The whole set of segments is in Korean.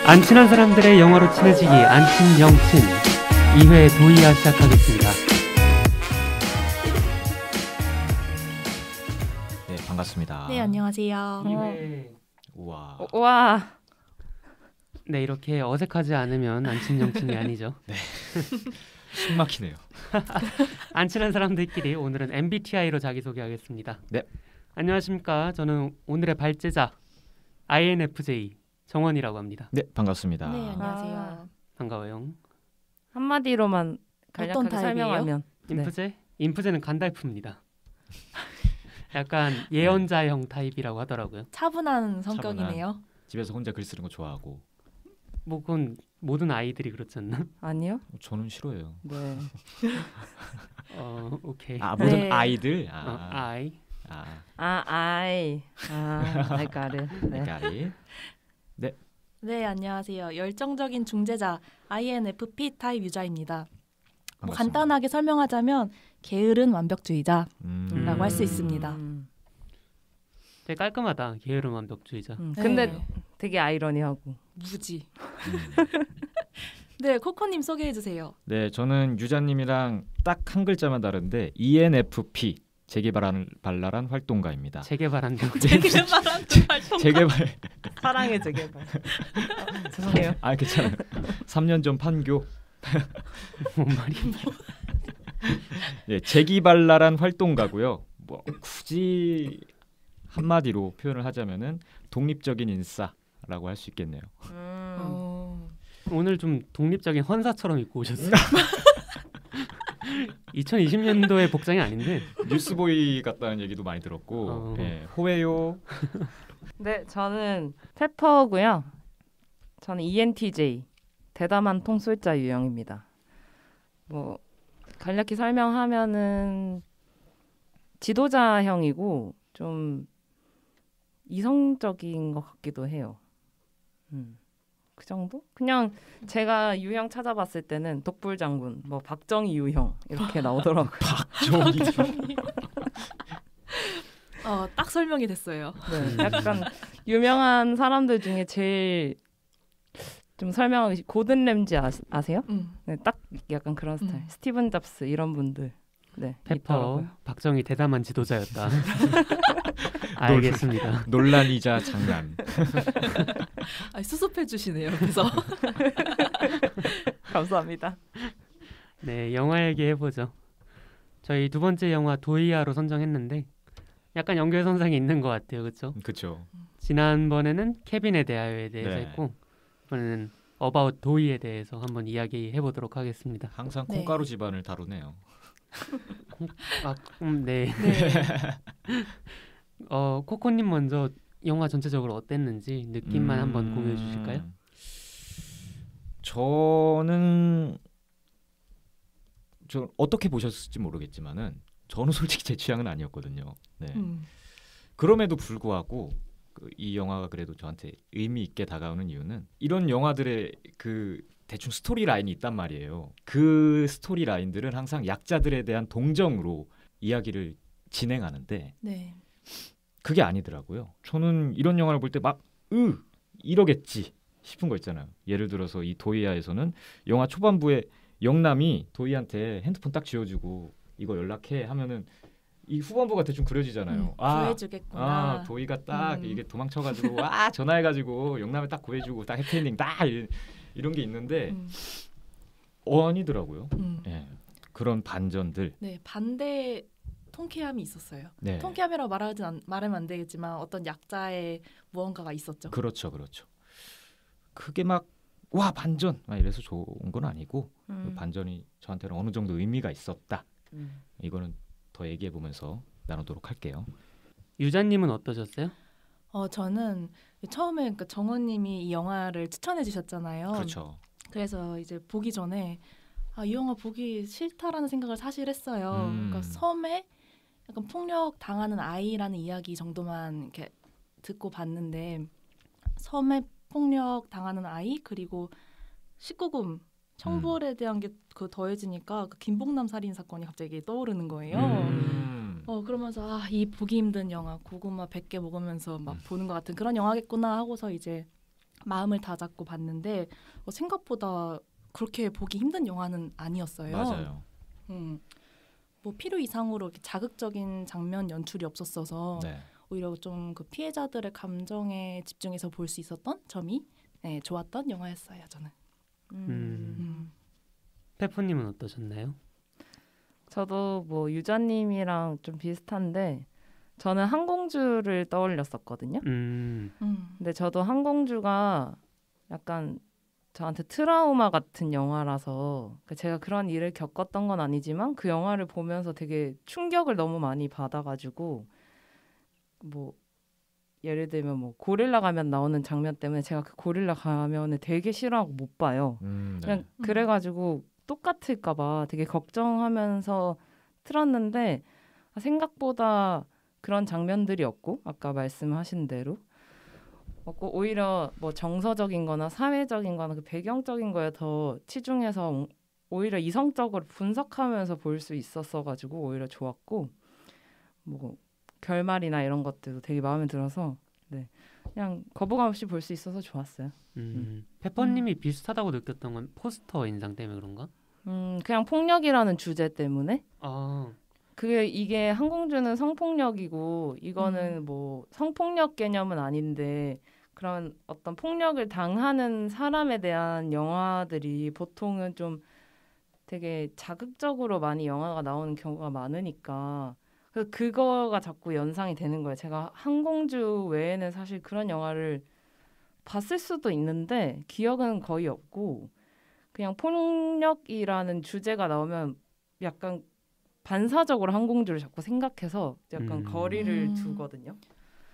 안 친한 사람들의 영어로 친해지기 안친 영친 2회 도이아 시작하겠습니다. 네, 반갑습니다. 네, 안녕하세요. 2회 우와. 와. 네, 이렇게 어색하지 않으면 안친 영친이 아니죠. 네. 숨 막히네요. 안 친한 사람들끼리 오늘은 MBTI로 자기소개하겠습니다. 네. 안녕하십니까. 저는 오늘의 발제자 INFJ 정원이라고 합니다. 네, 반갑습니다. 네, 안녕하세요. 반가워요. 한마디로만 어떤 간략하게 타입이에요? 설명하면 인프제? 인프제는 간달프입니다. 약간 예언자형 타입이라고 하더라고요. 차분한 성격이네요. 집에서 혼자 글 쓰는 거 좋아하고. 뭐 그건 모든 아이들이 그렇지 않나? 아니요? 저는 싫어해요. 네. 오케이. 모든 네. 아이들. I. I got it. 네. 아이. 네, 안녕하세요. 열정적인 중재자 INFP 타입 유자입니다. 뭐 간단하게 설명하자면 게으른 완벽주의자라고 할 수 있습니다. 되게 깔끔하다. 게으른 완벽주의자. 근데 네. 되게 아이러니하고. 무지. 네, 코코님 소개해 주세요. 네, 저는 유자님이랑 딱 한 글자만 다른데 ENFP 재개발랄한 활동가입니다. 재개발한 경. 재개발. 사랑의 재개발. 죄송해요. 괜찮아요. 3년 전 판교. 뭔 말이야? 네, 재기발랄한 활동가고요. 뭐 굳이 한마디로 표현을 하자면은 독립적인 인싸라고 할 수 있겠네요. 오늘 좀 독립적인 헌사처럼 입고 오셨어요. 2020년도의 복장이 아닌데. 뉴스보이 같다는 얘기도 많이 들었고. 네, 호해요. 네, 저는 페퍼고요. 저는 ENTJ 대담한 통솔자 유형입니다. 뭐 간략히 설명하면은 지도자형이고 좀 이성적인 것 같기도 해요. 그 정도? 그냥 제가 유형 찾아봤을 때는 독불장군, 뭐 박정희 유형 이렇게 나오더라고요. 박정희. 딱 설명이 됐어요. 네, 약간 유명한 사람들 중에 제일 좀 설명하기 고든 램지 아세요? 네, 딱 약간 그런 스타일. 스티븐 잡스 이런 분들. 네, 페퍼, 있더라고요. 박정희 대담한 지도자였다. 알겠습니다. 논란이자 장난. 수습해 주시네요. 그래서 감사합니다. 네, 영화 얘기해보죠. 저희 두 번째 영화 도이아로 선정했는데 약간 연결선상이 있는 것 같아요. 그렇죠? 그렇죠. 지난번에는 케빈에 대하여에 대해서 네. 했고 이번에는 어바웃 도이에 대해서 한번 이야기해보도록 하겠습니다. 항상 네. 콩가루 집안을 다루네요. 네. 네. 코코님 먼저 영화 전체적으로 어땠는지 느낌만 한번 공유해 주실까요? 저는 어떻게 보셨을지 모르겠지만은 저는 솔직히 제 취향은 아니었거든요. 네. 그럼에도 불구하고 이 영화가 그래도 저한테 의미 있게 다가오는 이유는 이런 영화들의 그 대충 스토리 라인이 있단 말이에요. 그 스토리 라인들은 항상 약자들에 대한 동정으로 이야기를 진행하는데 네. 그게 아니더라고요. 저는 이런 영화를 볼 때 막 이러겠지 싶은 거 있잖아요. 예를 들어서 이 도이아에서는 영화 초반부에 영남이 도이한테 핸드폰 딱 쥐어주고 이거 연락해 하면은 이 후반부가 대충 그려지잖아요. 구해주겠구나. 도이가 딱 이게 도망쳐가지고 전화해가지고 영남을 딱 구해주고 딱 해피엔딩 딱 이런 게 있는데 아니더라고요. 네. 그런 반전들. 네, 반대 통쾌함이 있었어요. 네. 통쾌함이라고 말하면 안 되겠지만 어떤 약자의 무언가가 있었죠. 그렇죠. 그게 막 와 반전 막 이래서 좋은 건 아니고 그 반전이 저한테는 어느 정도 의미가 있었다. 이거는 더 얘기해 보면서 나누도록 할게요. 유자님은 어떠셨어요? 저는 처음에 그러니까 정원님이 이 영화를 추천해 주셨잖아요. 그렇죠. 그래서 이제 보기 전에 이 영화 보기 싫다라는 생각을 사실 했어요. 그러니까 섬에 약간 폭력 당하는 아이라는 이야기 정도만 이렇게 듣고 봤는데 섬에 폭력 당하는 아이 그리고 19금 청부월에 대한 게 더해지니까 그 김봉남 살인 사건이 갑자기 떠오르는 거예요. 그러면서 이 보기 힘든 영화 고구마 100개 먹으면서 막 보는 것 같은 그런 영화겠구나 하고서 이제 마음을 다잡고 봤는데 생각보다 그렇게 보기 힘든 영화는 아니었어요. 맞아요. 뭐 필요 이상으로 이렇게 자극적인 장면 연출이 없었어서 네. 오히려 좀 그 피해자들의 감정에 집중해서 볼 수 있었던 점이 네, 좋았던 영화였어요. 저는. 페퍼님은 어떠셨나요? 저도 뭐 유자님이랑 좀 비슷한데 저는 항공주를 떠올렸었거든요. 근데 저도 항공주가 약간 저한테 트라우마 같은 영화라서 제가 그런 일을 겪었던 건 아니지만 그 영화를 보면서 되게 충격을 너무 많이 받아가지고 뭐 예를 들면 뭐 고릴라 가면 나오는 장면 때문에 제가 그 고릴라 가면을 되게 싫어하고 못 봐요. 네. 그냥 그래가지고 똑같을까봐 되게 걱정하면서 틀었는데 생각보다 그런 장면들이 없고 아까 말씀하신 대로 없고 오히려 뭐 정서적인 거나 사회적인 거나 그 배경적인 거에 더 치중해서 오히려 이성적으로 분석하면서 볼 수 있었어가지고 오히려 좋았고 뭐 결말이나 이런 것들도 되게 마음에 들어서 네 그냥 거부감 없이 볼 수 있어서 좋았어요. 페퍼님이 비슷하다고 느꼈던 건 포스터 인상 때문에 그런가? 그냥 폭력이라는 주제 때문에. 아. 이게 항공주는 성폭력이고 이거는 뭐 성폭력 개념은 아닌데 그런 어떤 폭력을 당하는 사람에 대한 영화들이 보통은 좀 되게 자극적으로 많이 영화가 나오는 경우가 많으니까 그거가 자꾸 연상이 되는 거예요. 제가 항공주 외에는 사실 그런 영화를 봤을 수도 있는데 기억은 거의 없고 그냥 폭력이라는 주제가 나오면 약간 반사적으로 항공주를 자꾸 생각해서 약간 거리를 두거든요.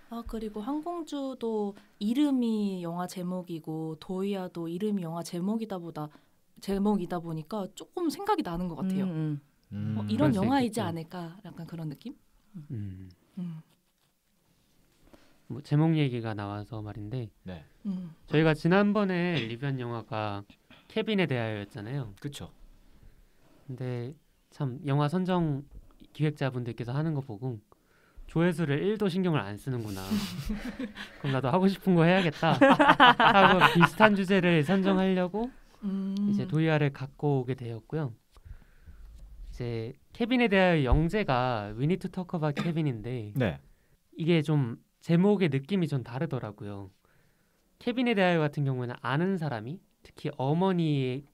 아 그리고 항공주도 이름이 영화 제목이고 도이아도 이름이 영화 제목이다 보니까 조금 생각이 나는 것 같아요. 이런 영화이지 않을까 약간 그런 느낌? 뭐 제목 얘기가 나와서 말인데 네. 저희가 지난번에 리뷰한 영화가 케빈에 대하여였잖아요. 그렇죠. 근데 참 영화 선정 기획자분들께서 하는 거 보고 조회수를 1도 신경을 안 쓰는구나. 그럼 나도 하고 싶은 거 해야겠다 하고 비슷한 주제를 선정하려고 이제 도이아를 갖고 오게 되었고요. 이제 케빈에 대하여 영재가 We Need to Talk About 케빈인데 네. 이게 좀 제목의 느낌이 좀 다르더라고요. 케빈에 대하여 같은 경우에는 아는 사람이 특히 어머니의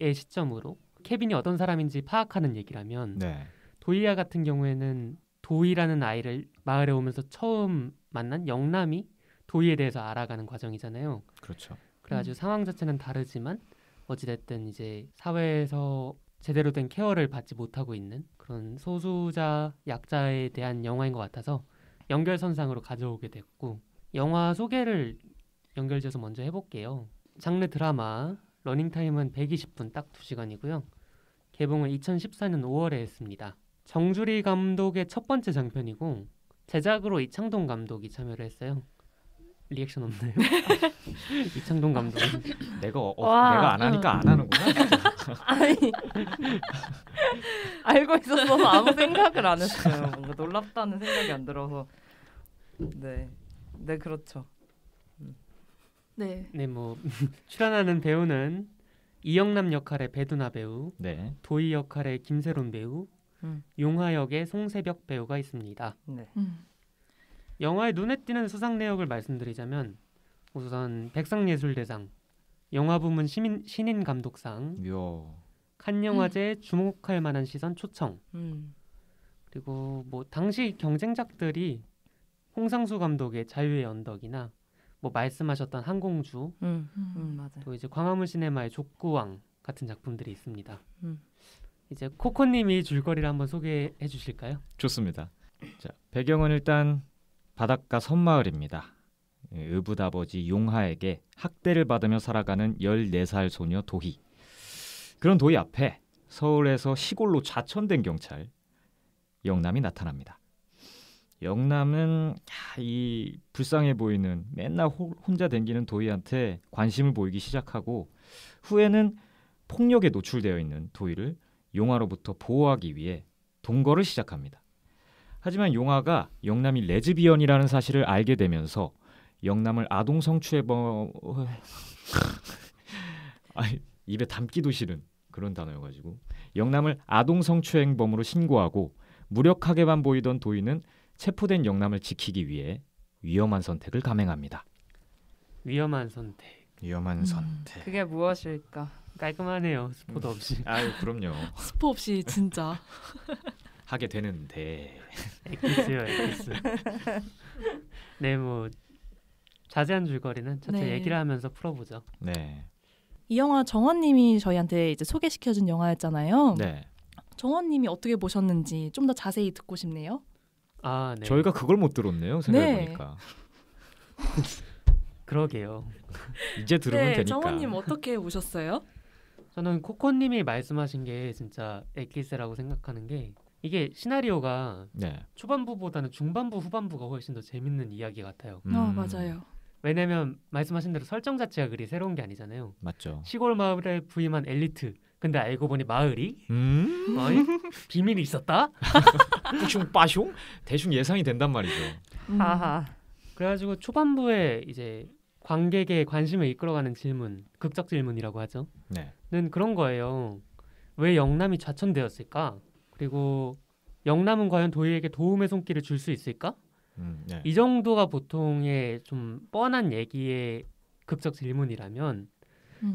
시점으로 케빈이 어떤 사람인지 파악하는 얘기라면 네. 도이아 같은 경우에는 도이라는 아이를 마을에 오면서 처음 만난 영남이 도이에 대해서 알아가는 과정이잖아요. 그렇죠. 그래가지고 상황 자체는 다르지만 어찌됐든 이제 사회에서 제대로 된 케어를 받지 못하고 있는 그런 소수자 약자에 대한 영화인 것 같아서 연결선상으로 가져오게 됐고 영화 소개를 연결지어서 먼저 해볼게요. 장르 드라마 러닝타임은 120분 딱 2시간이고요. 개봉은 2014년 5월에 했습니다. 정주리 감독의 첫 번째 장편이고 제작으로 이창동 감독이 참여를 했어요. 리액션 없나요? 이창동 감독. 내가 안 하니까 안 하는구나. 아니 알고 있었어서 아무 생각을 안 했어요. 뭔가 놀랍다는 생각이 안 들어서. 네 그렇죠. 네, 뭐 출연하는 배우는 이영남 역할의 배두나 배우, 네. 도희 역할의 김세론 배우, 용화 역의 송세벽 배우가 있습니다. 네. 영화의 눈에 띄는 수상 내역을 말씀드리자면 우선 백상예술대상, 영화 부문 신인 감독상, 칸 영화제 주목할 만한 시선 초청. 그리고 뭐 당시 경쟁작들이 홍상수 감독의 자유의 언덕이나 뭐 말씀하셨던 항공주, 맞아요. 또 이제 광화문 시네마의 족구왕 같은 작품들이 있습니다. 이제 코코님이 줄거리를 한번 소개해 주실까요? 좋습니다. 자, 배경은 일단 바닷가 섬마을입니다. 의붓아버지 용하에게 학대를 받으며 살아가는 14살 소녀 도희. 그런 도희 앞에 서울에서 시골로 좌천된 경찰 영남이 나타납니다. 영남은 이 불쌍해 보이는 맨날 혼자 댕기는 도희한테 관심을 보이기 시작하고 후에는 폭력에 노출되어 있는 도희를 용화로부터 보호하기 위해 동거를 시작합니다. 하지만 용화가 영남이 레즈비언이라는 사실을 알게 되면서 영남을 아동 성추행범 입에 담기도 싫은 그런 단어여가지고 영남을 아동 성추행범으로 신고하고 무력하게만 보이던 도의는 체포된 영남을 지키기 위해 위험한 선택을 감행합니다. 위험한 선택. 위험한 선택. 그게 무엇일까? 깔끔하네요. 스포도 없이. 아유 그럼요. 스포 없이 진짜. 하게 되는데. 엑기스요, 엑기스. 네, 뭐 자세한 줄거리는 차차 네. 얘기를 하면서 풀어보죠. 네. 이 영화 정원님이 저희한테 이제 소개시켜준 영화였잖아요. 네. 정원님이 어떻게 보셨는지 좀 더 자세히 듣고 싶네요. 아, 네. 저희가 그걸 못 들었네요. 생각해보니까. 그러게요. 이제 들으면 네, 되니까. 정원님 어떻게 보셨어요? 저는 코코님이 말씀하신 게 진짜 엑기스라고 생각하는 게 이게 시나리오가 네. 초반부보다는 중반부, 후반부가 훨씬 더 재밌는 이야기 같아요. 맞아요. 왜냐면 말씀하신 대로 설정 자체가 그리 새로운 게 아니잖아요. 맞죠. 시골 마을에 부임한 엘리트. 근데 알고 보니 마을이 어이? 비밀이 있었다? 뿌숑 빠숑 대충 예상이 된단 말이죠. 하하. 그래가지고 초반부에 이제 관객의 관심을 이끌어가는 질문, 극적 질문이라고 하죠. 네. 는 그런 거예요. 왜 영남이 좌천되었을까? 그리고 영남은 과연 도희에게 도움의 손길을 줄 수 있을까? 네. 이 정도가 보통의 좀 뻔한 얘기의 극적 질문이라면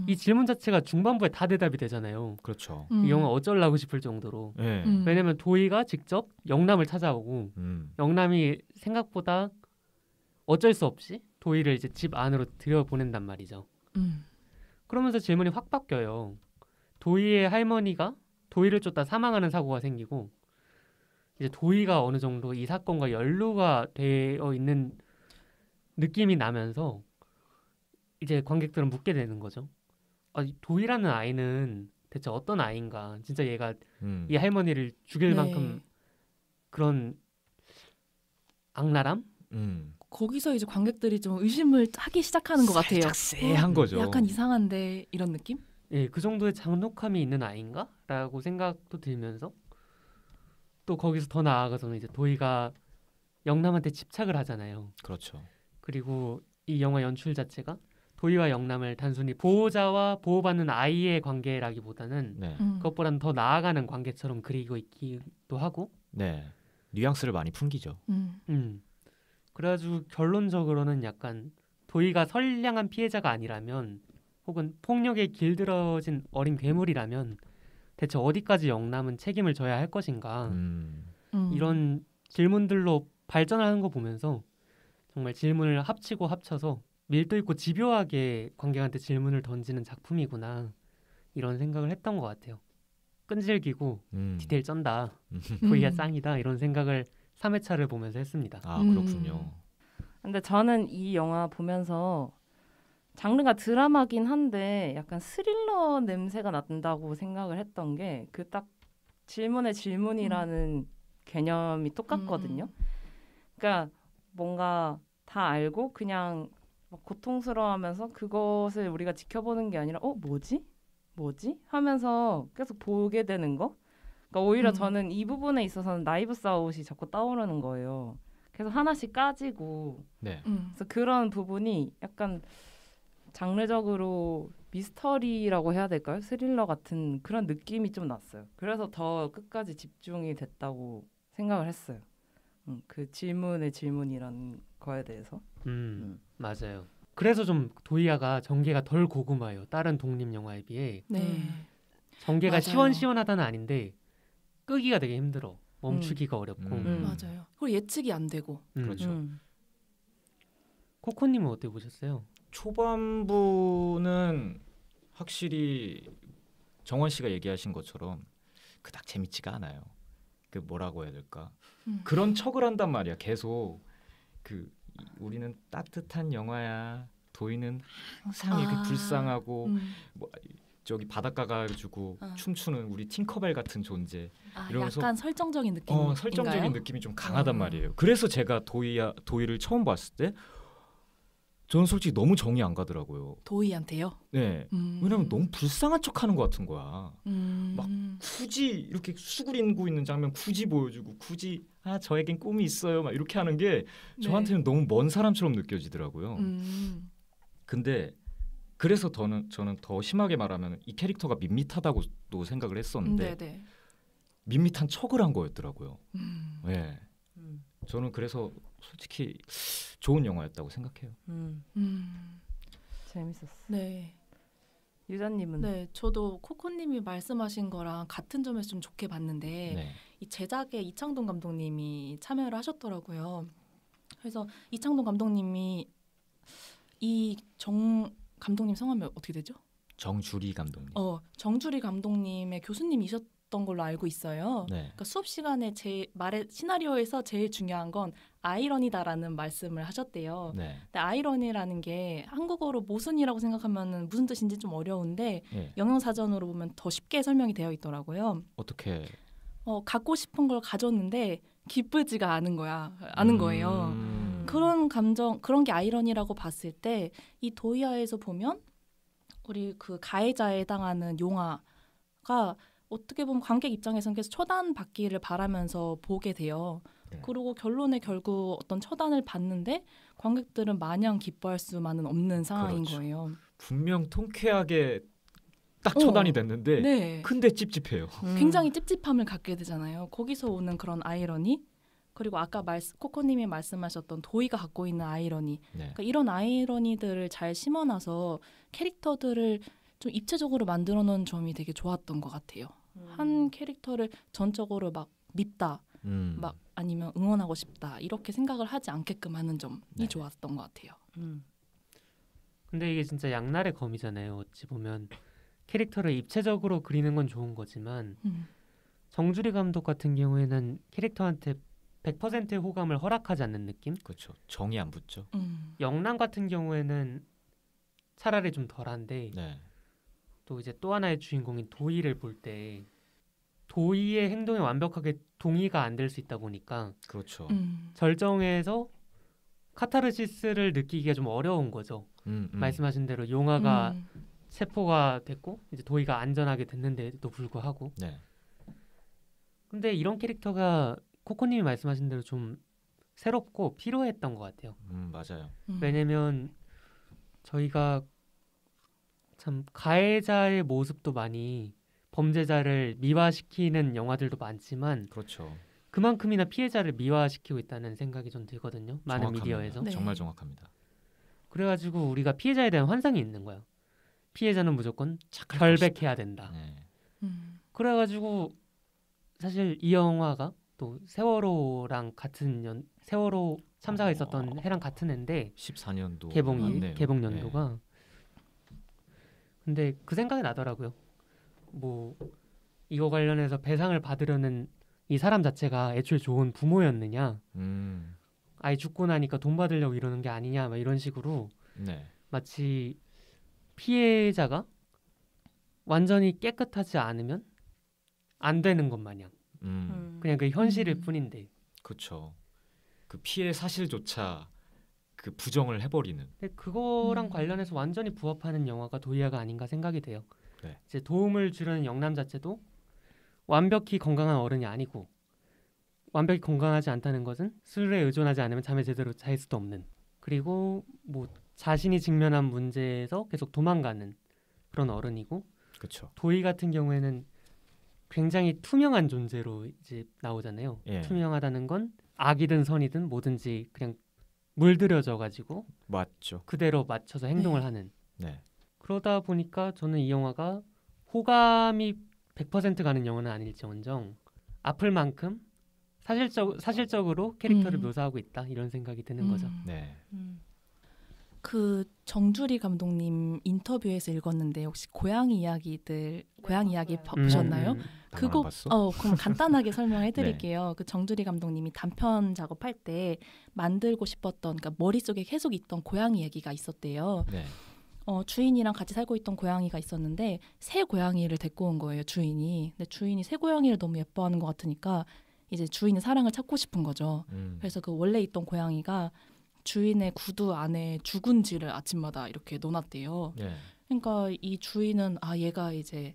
이 질문 자체가 중반부에 다 대답이 되잖아요. 그렇죠. 이 영화 어쩌려고 싶을 정도로. 네. 왜냐면 도희가 직접 영남을 찾아오고 영남이 생각보다 어쩔 수 없이 도희를 이제 집 안으로 들여보낸단 말이죠. 그러면서 질문이 확 바뀌어요. 도희의 할머니가 도희를 쫓다 사망하는 사고가 생기고 이제 도희가 어느 정도 이 사건과 연루가 되어 있는 느낌이 나면서 이제 관객들은 묻게 되는 거죠. 이 도희라는 아이는 대체 어떤 아이인가? 진짜 얘가 이 할머니를 죽일 네. 만큼 그런 악랄함? 거기서 이제 관객들이 좀 의심을 하기 시작하는 것 같아요. 살짝 쎄한 거죠. 약간 이상한데 이런 느낌? 예, 그 정도의 잔혹함이 있는 아이인가? 라고 생각도 들면서 또 거기서 더 나아가서는 이제 도희가 영남한테 집착을 하잖아요. 그렇죠. 그리고 이 영화 연출 자체가 도희와 영남을 단순히 보호자와 보호받는 아이의 관계라기보다는 네. 그것보다는 더 나아가는 관계처럼 그리고 있기도 하고 네. 뉘앙스를 많이 풍기죠. 그래가지고 결론적으로는 약간 도희가 선량한 피해자가 아니라면 혹은 폭력에 길들어진 어린 괴물이라면 대체 어디까지 영남은 책임을 져야 할 것인가 이런 질문들로 발전을 하는 거 보면서 정말 질문을 합치고 합쳐서 밀도 있고 집요하게 관객한테 질문을 던지는 작품이구나 이런 생각을 했던 것 같아요. 끈질기고 디테일 쩐다. 도희가 짱이다 이런 생각을 3회차를 보면서 했습니다. 아 그렇군요. 근데 저는 이 영화 보면서 장르가 드라마긴 한데 약간 스릴러 냄새가 난다고 생각을 했던 게 그 딱 질문의 질문이라는 개념이 똑같거든요. 그러니까 뭔가 다 알고 그냥 막 고통스러워하면서 그것을 우리가 지켜보는 게 아니라 뭐지 하면서 계속 보게 되는 거. 그러니까 오히려 저는 이 부분에 있어서는 나이브스 아웃이 자꾸 떠오르는 거예요. 계속 하나씩 까지고. 네. 그래서 그런 부분이 약간 장르적으로 미스터리라고 해야 될까요? 스릴러 같은 그런 느낌이 좀 났어요. 그래서 더 끝까지 집중이 됐다고 생각을 했어요. 그 질문의 질문이라는 거에 대해서. 맞아요. 그래서 좀 도희아가 전개가 덜 고구마예요. 다른 독립 영화에 비해. 네. 전개가 맞아요. 시원시원하다는 아닌데 끄기가 되게 힘들어. 멈추기가 어렵고. 맞아요. 그리고 예측이 안 되고. 그렇죠. 코코님은 어떻게 보셨어요? 초반부는 확실히 정원 씨가 얘기하신 것처럼 그닥 재밌지가 않아요. 그 뭐라고 해야 될까? 그런 척을 한단 말이야. 계속 우리는 따뜻한 영화야. 도희는 항상 이렇게 불쌍하고 뭐 저기 바닷가 가지고 춤추는 우리 팅커벨 같은 존재. 이러면서 약간 설정적인 느낌. 설정적인 느낌이 좀 강하단 말이에요. 그래서 제가 도희를 처음 봤을 때 저는 솔직히 너무 정이 안 가더라고요. 도희한테요? 네. 왜냐면 너무 불쌍한 척하는 것 같은 거야. 막 굳이 이렇게 수그리고 있는 장면 굳이 보여주고 굳이 저에겐 꿈이 있어요 막 이렇게 하는 게 저한테는 너무 먼 사람처럼 느껴지더라고요. 근데 그래서 저는 더 심하게 말하면 이 캐릭터가 밋밋하다고 또 생각을 했었는데 네네. 밋밋한 척을 한 거였더라고요. 네. 저는 그래서 솔직히 좋은 영화였다고 생각해요. 재밌었어. 네. 유자님은? 네, 저도 코코님이 말씀하신 거랑 같은 점에서 좀 좋게 봤는데 네. 이 제작에 이창동 감독님이 참여를 하셨더라고요. 그래서 이창동 감독님이 이 감독님 성함이 어떻게 되죠? 정주리 감독님. 정주리 감독님의 교수님이셨던 걸로 알고 있어요. 네. 그러니까 수업 시간에 제 말의 시나리오에서 제일 중요한 건 아이러니다라는 말씀을 하셨대요. 네. 근데 아이러니라는 게 한국어로 모순이라고 생각하면 무슨 뜻인지 좀 어려운데 네. 영영사전으로 보면 더 쉽게 설명이 되어 있더라고요. 어떻게? 갖고 싶은 걸 가졌는데 기쁘지가 않은 거예요. 그런 감정, 그런 게 아이러니라고 봤을 때 이 도이아에서 보면 우리 그 가해자에 해당하는 용화가 어떻게 보면 관객 입장에서는 계속 처단받기를 바라면서 보게 돼요. 네. 그리고 결론에 결국 어떤 처단을 받는데 관객들은 마냥 기뻐할 수만은 없는 상황인 그렇죠. 거예요. 분명 통쾌하게 딱 처단이 됐는데 네. 근데 찝찝해요. 굉장히 찝찝함을 갖게 되잖아요. 거기서 오는 그런 아이러니 그리고 아까 코코님이 말씀하셨던 도희가 갖고 있는 아이러니 네. 그러니까 이런 아이러니들을 잘 심어놔서 캐릭터들을 좀 입체적으로 만들어놓은 점이 되게 좋았던 것 같아요. 한 캐릭터를 전적으로 막 밉다 막 아니면 응원하고 싶다 이렇게 생각을 하지 않게끔 하는 점이 네. 좋았던 것 같아요. 근데 이게 진짜 양날의 검이잖아요. 어찌 보면 캐릭터를 입체적으로 그리는 건 좋은 거지만 정주리 감독 같은 경우에는 캐릭터한테 100%의 호감을 허락하지 않는 느낌? 그렇죠. 정이 안 붙죠. 영남 같은 경우에는 차라리 좀 덜한데 네. 또 이제 또 하나의 주인공인 도희를 볼 때 도희의 행동에 완벽하게 동의가 안 될 수 있다 보니까 그렇죠. 절정에서 카타르시스를 느끼기가 좀 어려운 거죠. 말씀하신 대로 용화가 체포가 됐고 이제 도희가 안전하게 됐는데도 불구하고. 네. 근데 이런 캐릭터가 코코님이 말씀하신 대로 좀 새롭고 필요했던 것 같아요. 맞아요. 왜냐면 저희가 참 가해자의 모습도 많이 범죄자를 미화시키는 영화들도 많지만 그렇죠. 그만큼이나 피해자를 미화시키고 있다는 생각이 좀 들거든요. 많은 정확합니다. 미디어에서. 네. 정말 정확합니다. 그래가지고 우리가 피해자에 대한 환상이 있는 거예요. 피해자는 무조건 착할 결백해야 된다. 네. 그래가지고 사실 이 영화가 또 세월호랑 같은 세월호 참사가 있었던 해랑 같은 해인데 14년도 개봉 연도가. 근데 그 생각이 나더라고요. 뭐 이거 관련해서 배상을 받으려는 이 사람 자체가 애초에 좋은 부모였느냐, 아이 죽고 나니까 돈 받으려고 이러는 게 아니냐, 막 이런 식으로 네. 마치 피해자가 완전히 깨끗하지 않으면 안 되는 것 마냥 그냥 그 현실일 뿐인데. 그렇죠. 그 피해 사실조차 그 부정을 해버리는. 근데 그거랑 관련해서 완전히 부합하는 영화가 도이아가 아닌가 생각이 돼요. 네. 이제 도움을 주려는 영남 자체도 완벽히 건강한 어른이 아니고 완벽히 건강하지 않다는 것은 술에 의존하지 않으면 잠에 제대로 잘 수도 없는, 그리고 뭐 자신이 직면한 문제에서 계속 도망가는 그런 어른이고, 그렇죠. 도희 같은 경우에는 굉장히 투명한 존재로 이제 나오잖아요. 예. 투명하다는 건 악이든 선이든 뭐든지 그냥 물들여져 가지고 맞죠. 그대로 맞춰서 행동을 하는. 네. 그러다 보니까 저는 이 영화가 호감이 100% 가는 영화는 아닐지언정 아플 만큼 사실적으로 캐릭터를 묘사하고 있다, 이런 생각이 드는 거죠. 네. 그 정주리 감독님 인터뷰에서 읽었는데 혹시 고양이 이야기 보셨나요? 그거 그럼 간단하게 설명해 드릴게요. 네. 그 정주리 감독님이 단편 작업할 때 만들고 싶었던, 그러니까 머릿속에 계속 있던 고양이 얘기가 있었대요. 네. 주인이랑 같이 살고 있던 고양이가 있었는데 새 고양이를 데리고 온 거예요, 주인이. 근데 주인이 새 고양이를 너무 예뻐하는 것 같으니까 이제 주인의 사랑을 찾고 싶은 거죠. 그래서 그 원래 있던 고양이가 주인의 구두 안에 죽은쥐를 아침마다 이렇게 넣어놨대요. 네. 그러니까 이 주인은 얘가 이제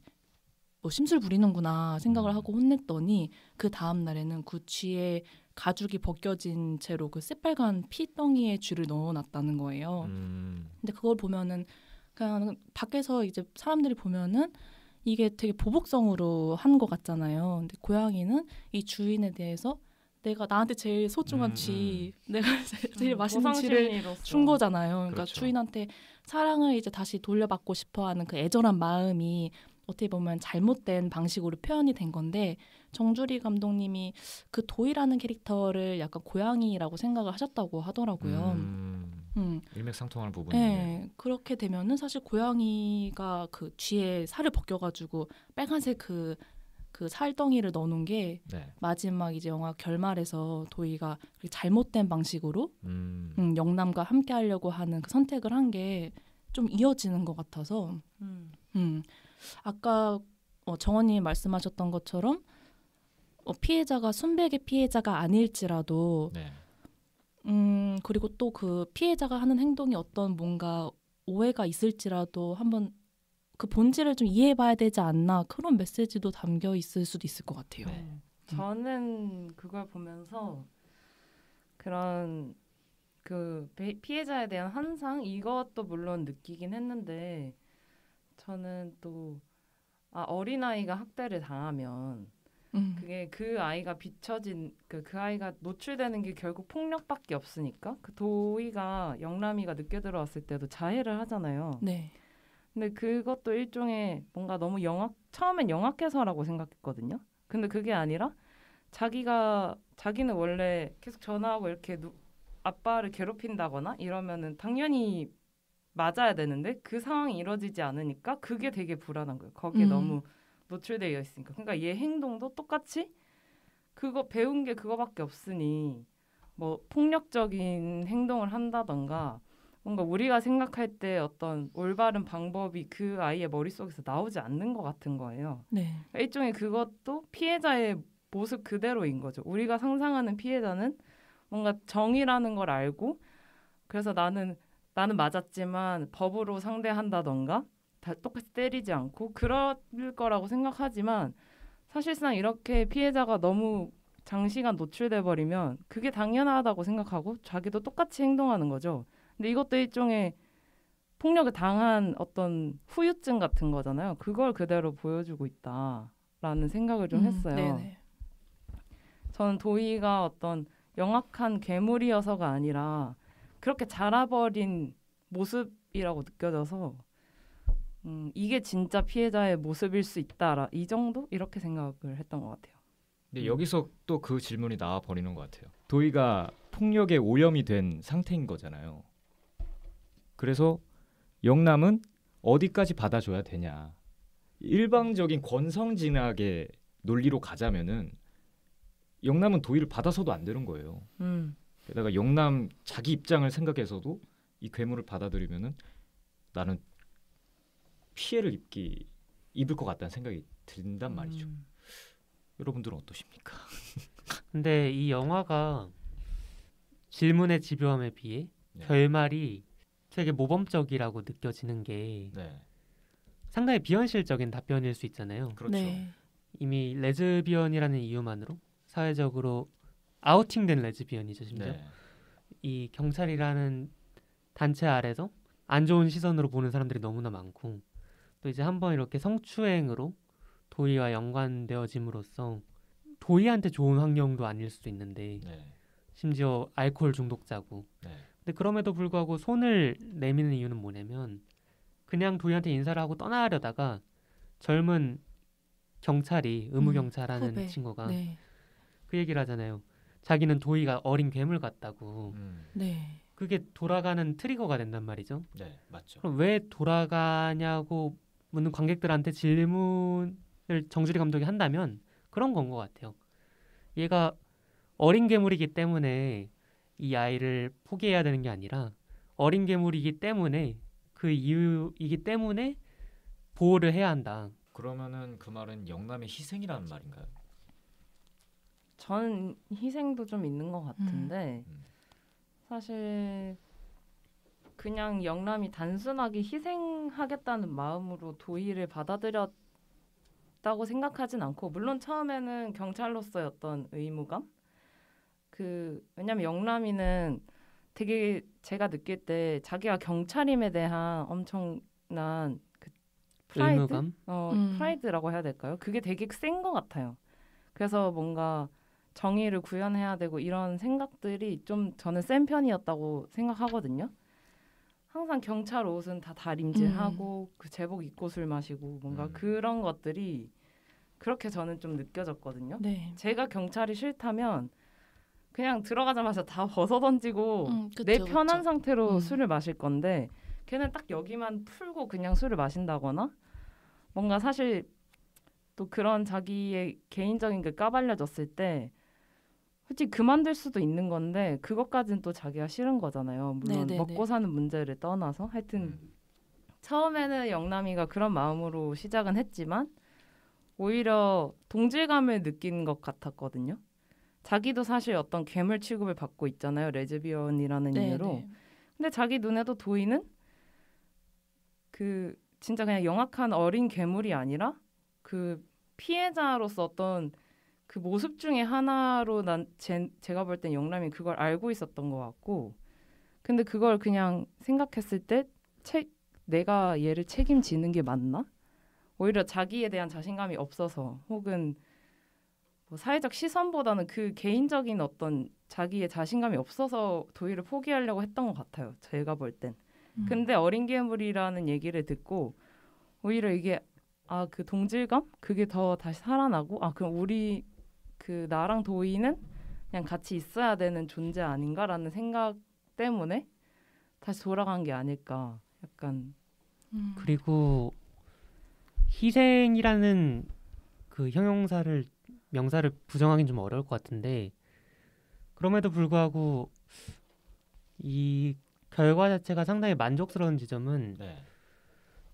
뭐 심술 부리는구나 생각을 하고 혼냈더니 그 다음 날에는 그 쥐의 가죽이 벗겨진 채로 그 새빨간 피덩이에 쥐를 넣어놨다는 거예요. 근데 그걸 보면은 그냥 밖에서 이제 사람들이 보면은 이게 되게 보복성으로 한 것 같잖아요. 근데 고양이는 이 주인에 대해서 내가 나한테 제일 소중한 쥐, 내가 제일 맛있는 쥐를 준 거잖아요. 그러니까 그렇죠. 주인한테 사랑을 이제 다시 돌려받고 싶어하는 그 애절한 마음이 어떻게 보면 잘못된 방식으로 표현이 된 건데 정주리 감독님이 그 도희라는 캐릭터를 약간 고양이라고 생각을 하셨다고 하더라고요. 일맥상통하는 부분인데. 네, 그렇게 되면은 사실 고양이가 그 쥐의 살을 벗겨가지고 빨간색 그 살덩이를 넣어놓은 게 네. 마지막 이제 영화 결말에서 도희가 잘못된 방식으로 영남과 함께 하려고 하는 그 선택을 한 게 좀 이어지는 것 같아서 아까 정원님 말씀하셨던 것처럼 피해자가 순백의 피해자가 아닐지라도 네. 그리고 또 그 피해자가 하는 행동이 어떤 뭔가 오해가 있을지라도 한번 그 본질을 좀 이해해봐야 되지 않나 그런 메시지도 담겨 있을 수도 있을 것 같아요. 네. 저는 그걸 보면서 그런 그 피해자에 대한 환상 이것도 물론 느끼긴 했는데 저는 또 어린아이가 학대를 당하면 그게 그 아이가 비춰진 그 아이가 노출되는 게 결국 폭력밖에 없으니까 그 도희가 영람이가 늦게 들어왔을 때도 자해를 하잖아요. 네. 근데 그것도 일종의 뭔가 너무 처음엔 영악해서라고 생각했거든요. 근데 그게 아니라 자기는 원래 계속 전화하고 이렇게 아빠를 괴롭힌다거나 이러면은 당연히 맞아야 되는데 그 상황이 이루어지지 않으니까 그게 되게 불안한 거예요. 거기에 너무 노출되어 있으니까. 그러니까 얘 행동도 똑같이 그거 배운 게 그거밖에 없으니 뭐 폭력적인 행동을 한다던가 뭔가 우리가 생각할 때 어떤 올바른 방법이 그 아이의 머릿속에서 나오지 않는 것 같은 거예요. 네. 그러니까 일종의 그것도 피해자의 모습 그대로인 거죠. 우리가 상상하는 피해자는 뭔가 정의라는 걸 알고 그래서 나는 맞았지만 법으로 상대한다던가 다 똑같이 때리지 않고 그럴 거라고 생각하지만 사실상 이렇게 피해자가 너무 장시간 노출돼 버리면 그게 당연하다고 생각하고 자기도 똑같이 행동하는 거죠. 근데 이것도 일종의 폭력을 당한 어떤 후유증 같은 거잖아요. 그걸 그대로 보여주고 있다라는 생각을 좀 했어요. 네네. 저는 도희가 어떤 영악한 괴물이어서가 아니라 그렇게 자라버린 모습이라고 느껴져서 이게 진짜 피해자의 모습일 수 있다. 이 정도? 이렇게 생각을 했던 것 같아요. 근데 여기서 또 그 질문이 나와 버리는 것 같아요. 도희가 폭력에 오염이 된 상태인 거잖아요. 그래서 영남은 어디까지 받아줘야 되냐. 일방적인 권성징악의 논리로 가자면은 영남은 도희를 받아서도 안 되는 거예요. 게다가 영남 자기 입장을 생각해서도 이 괴물을 받아들이면은 나는 피해를 입을 것 같다는 생각이 든단 말이죠. 여러분들은 어떠십니까? 근데 이 영화가 질문의 집요함에 비해 네. 결말이 되게 모범적이라고 느껴지는 게 네. 상당히 비현실적인 답변일 수 있잖아요. 그렇죠. 네. 이미 레즈비언이라는 이유만으로 사회적으로 아우팅된 레즈비언이죠. 심지어 네. 이 경찰이라는 단체 아래서 안 좋은 시선으로 보는 사람들이 너무나 많고 또 이제 한번 이렇게 성추행으로 도희와 연관되어짐으로써 도희한테 좋은 환경도 아닐 수도 있는데 네. 심지어 알코올 중독자고 네. 근데 그럼에도 불구하고 손을 내미는 이유는 뭐냐면 그냥 도희한테 인사를 하고 떠나려다가 젊은 경찰이 의무경찰하는 후배. 친구가 네. 그 얘기를 하잖아요. 자기는 도희가 어린 괴물 같다고. 네. 그게 돌아가는 트리거가 된단 말이죠. 네, 맞죠. 그럼 왜 돌아가냐고 묻는 관객들한테 질문을 정주리 감독이 한다면 그런 건 것 같아요. 얘가 어린 괴물이기 때문에 이 아이를 포기해야 되는 게 아니라 어린 괴물이기 때문에 그 이유이기 때문에 보호를 해야 한다. 그러면은 그 말은 영남의 희생이라는 말인가요? 저는 희생도 좀 있는 것 같은데 사실 그냥 영람이 단순하게 희생하겠다는 마음으로 도의를 받아들였다고 생각하진 않고, 물론 처음에는 경찰로서의 어떤 의무감, 왜냐면 영람이는 되게 제가 느낄 때 자기가 경찰임에 대한 엄청난 그 프라이드, 의무감? 프라이드라고 해야 될까요? 그게 되게 센 것 같아요. 그래서 뭔가 정의를 구현해야 되고 이런 생각들이 좀 저는 센 편이었다고 생각하거든요. 항상 경찰 옷은 다 다림질하고 그 제복 입고 술 마시고 뭔가 그런 것들이 그렇게 저는 좀 느껴졌거든요. 네. 제가 경찰이 싫다면 그냥 들어가자마자 다 벗어 던지고 그쵸, 내 편한 그쵸. 상태로 술을 마실 건데, 걔는 딱 여기만 풀고 그냥 술을 마신다거나, 뭔가 사실 또 그런 자기의 개인적인 게 까발려졌을 때 솔직히 그만둘 수도 있는 건데 그것까지는 또 자기가 싫은 거잖아요. 물론 네네네. 먹고 사는 문제를 떠나서 하여튼 처음에는 영남이가 그런 마음으로 시작은 했지만 오히려 동질감을 느낀 것 같았거든요. 자기도 사실 어떤 괴물 취급을 받고 있잖아요. 레즈비언이라는 이유로. 근데 자기 눈에도 도희는 그 진짜 그냥 영악한 어린 괴물이 아니라 그 피해자로서 어떤 그 모습 중에 하나로 제가 볼 땐 영람이 그걸 알고 있었던 것 같고, 근데 그걸 그냥 생각했을 때 내가 얘를 책임지는 게 맞나? 오히려 자기에 대한 자신감이 없어서, 혹은 뭐 사회적 시선보다는 그 개인적인 어떤 자기의 자신감이 없어서 도희를 포기하려고 했던 것 같아요. 제가 볼 땐. 근데 어린 괴물이라는 얘기를 듣고 오히려 이게 그 동질감? 그게 더 다시 살아나고, 그럼 우리 나랑 도희는 그냥 같이 있어야 되는 존재 아닌가라는 생각 때문에 다시 돌아간 게 아닐까. 약간. 그리고 희생이라는 그 명사를 부정하긴 좀 어려울 것 같은데, 그럼에도 불구하고 이 결과 자체가 상당히 만족스러운 지점은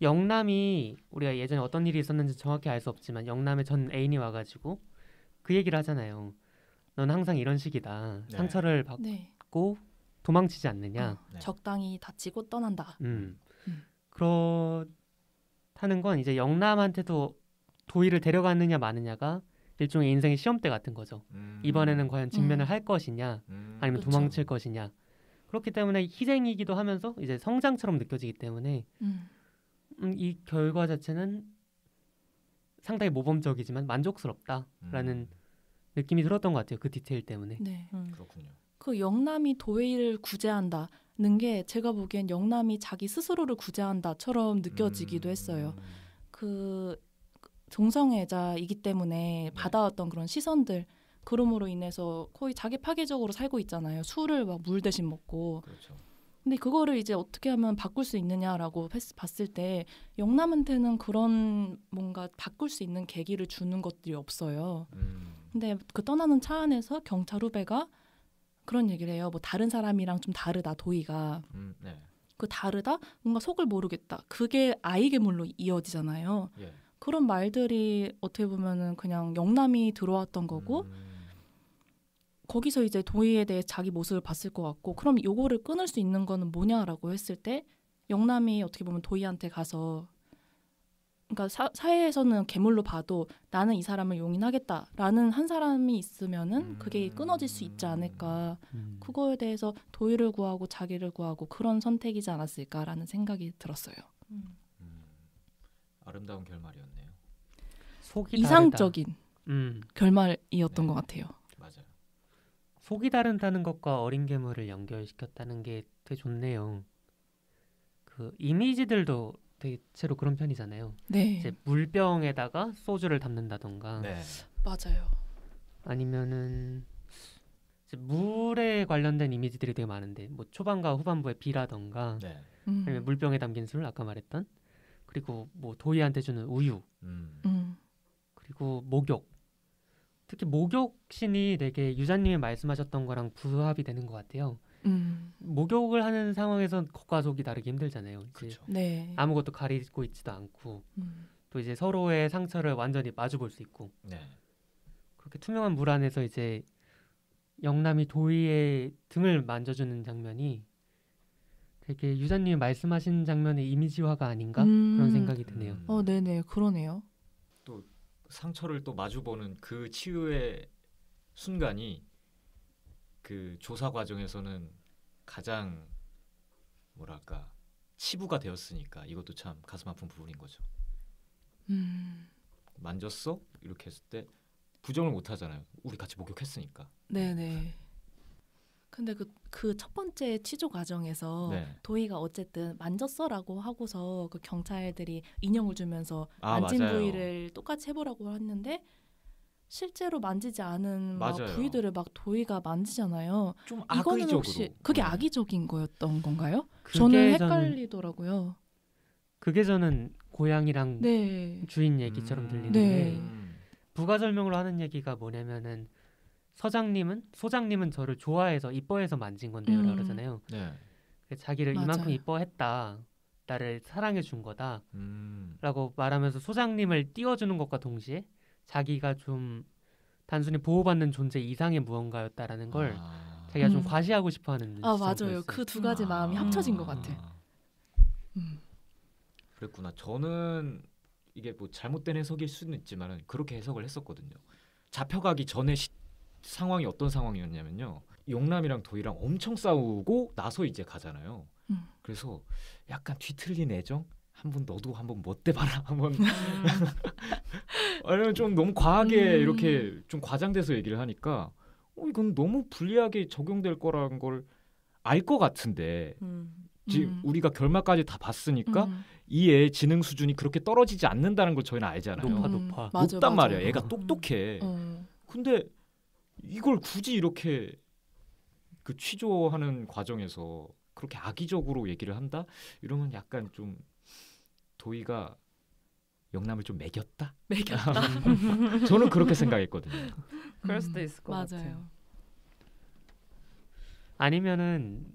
영남이, 우리가 예전에 어떤 일이 있었는지 정확히 알 수 없지만 영남의 전 애인이 와가지고 그 얘기를 하잖아요. 넌 항상 이런 식이다. 상처를 받고 도망치지 않느냐. 적당히 다치고 떠난다. 그렇다는 건 이제 영남한테도 도희를 데려가느냐 마느냐가 일종의 인생의 시험대 같은 거죠. 이번에는 과연 직면을 할 것이냐 아니면 그쵸. 도망칠 것이냐. 그렇기 때문에 희생이기도 하면서 이제 성장처럼 느껴지기 때문에 이 결과 자체는 상당히 모범적이지만 만족스럽다라는 느낌이 들었던 것 같아요. 그 디테일 때문에. 네. 그렇군요. 그 영남이 도희를 구제한다는 게 제가 보기엔 영남이 자기 스스로를 구제한다처럼 느껴지기도 했어요. 그 동성애자이기 때문에 받아왔던 그런 시선들, 그럼으로 인해서 거의 자기 파괴적으로 살고 있잖아요. 술을 막 물 대신 먹고. 그렇죠. 근데 그거를 이제 어떻게 하면 바꿀 수 있느냐라고 봤을 때 영남한테는 그런 뭔가 바꿀 수 있는 계기를 주는 것들이 없어요. 근데 그 떠나는 차 안에서 경찰 후배가 그런 얘기를 해요. 뭐 다른 사람이랑 좀 다르다, 도희가. 그 다르다? 뭔가 속을 모르겠다. 그게 아이 괴물로 이어지잖아요. 그런 말들이 어떻게 보면은 그냥 영남이 들어왔던 거고, 거기서 이제 도희에 대해 자기 모습을 봤을 것 같고, 그럼 요거를 끊을 수 있는 거는 뭐냐라고 했을 때 영남이 어떻게 보면 도희한테 가서, 그러니까 사회에서는 괴물로 봐도 나는 이 사람을 용인하겠다라는 한 사람이 있으면은 그게 끊어질 수 있지 않을까. 그거에 대해서 도희를 구하고 자기를 구하고 그런 선택이지 않았을까라는 생각이 들었어요. 아름다운 결말이었네요. 속이 이상적인 결말이었던 네. 것 같아요. 맞아요. 속이 다른다는 것과 어린 괴물을 연결시켰다는 게 되게 좋네요. 그 이미지들도 대체로 그런 편이잖아요. 네. 이제 물병에다가 소주를 담는다던가, 맞아요. 아니면은 이제 물에 관련된 이미지들이 되게 많은데, 뭐 초반과 후반부의 비라던가, 아니면 물병에 담긴 술, 아까 말했던, 그리고 뭐 도희한테 주는 우유, 그리고 목욕. 특히 목욕신이 되게 유자님이 말씀하셨던 거랑 부합이 되는 것 같아요. 목욕을 하는 상황에선 겉과 속이 다르기 힘들잖아요. 이제 그렇죠. 네. 아무것도 가리고 있지도 않고, 또 이제 서로의 상처를 완전히 마주 볼 수 있고, 그렇게 투명한 물 안에서 이제 영남이 도희의 등을 만져주는 장면이 되게 유자님이 말씀하신 장면의 이미지화가 아닌가 그런 생각이 드네요. 네네, 그러네요. 또 상처를 또 마주보는 그 치유의 순간이 그 조사 과정에서는 가장 뭐랄까 치부가 되었으니까 이것도 참 가슴 아픈 부분인 거죠. 만졌어? 이렇게 했을 때 부정을 못 하잖아요. 우리 같이 목욕했으니까. 네네. 근데 그 첫 번째 취조 과정에서 네. 도희가 어쨌든 만졌어라고 하고서 그 경찰들이 인형을 주면서 만진 맞아요. 부위를 똑같이 해보라고 했는데 실제로 만지지 않은 막 맞아요. 부위들을 막 도희가 만지잖아요. 좀 이거는 악의적으로. 혹시 그게 네. 악의적인 거였던 건가요? 그게 저는 헷갈리더라고요. 그게 저는 고양이랑 네. 주인 얘기처럼 들리는데 네. 부가 설명으로 하는 얘기가 뭐냐면은 소장님은 저를 좋아해서 이뻐해서 만진 건데요 그러잖아요. 네. 자기를 맞아요. 이만큼 이뻐했다, 나를 사랑해 준 거다 라고 말하면서 소장님을 띄워주는 것과 동시에 자기가 좀 단순히 보호받는 존재 이상의 무언가였다라는 걸 자기가 좀 과시하고 싶어하는 맞아요. 그 두 가지 마음이 합쳐진 것 같아. 그랬구나. 저는 이게 뭐 잘못된 해석일 수는 있지만은 그렇게 해석을 했었거든요. 잡혀가기 전에 상황이 어떤 상황이었냐면요. 용남이랑 도희랑 엄청 싸우고 나서 이제 가잖아요. 그래서 약간 뒤틀린 애정? 너도 한번 멋대 봐라. 한번 아니면 좀 너무 과하게 이렇게 좀 과장돼서 얘기를 하니까 이건 너무 불리하게 적용될 거라는 걸 알 것 같은데 지금 우리가 결말까지 다 봤으니까 이 애의 지능 수준이 그렇게 떨어지지 않는다는 걸 저희는 알잖아요. 높아. 높단 말이야. 얘가 똑똑해. 어. 근데 이걸 굳이 이렇게 그 취조하는 과정에서 그렇게 악의적으로 얘기를 한다? 이러면 약간 좀 도희가 영남을 좀 매겼다? 저는 그렇게 생각했거든요. 그럴 수도 있을 것 맞아요. 같아요. 아니면은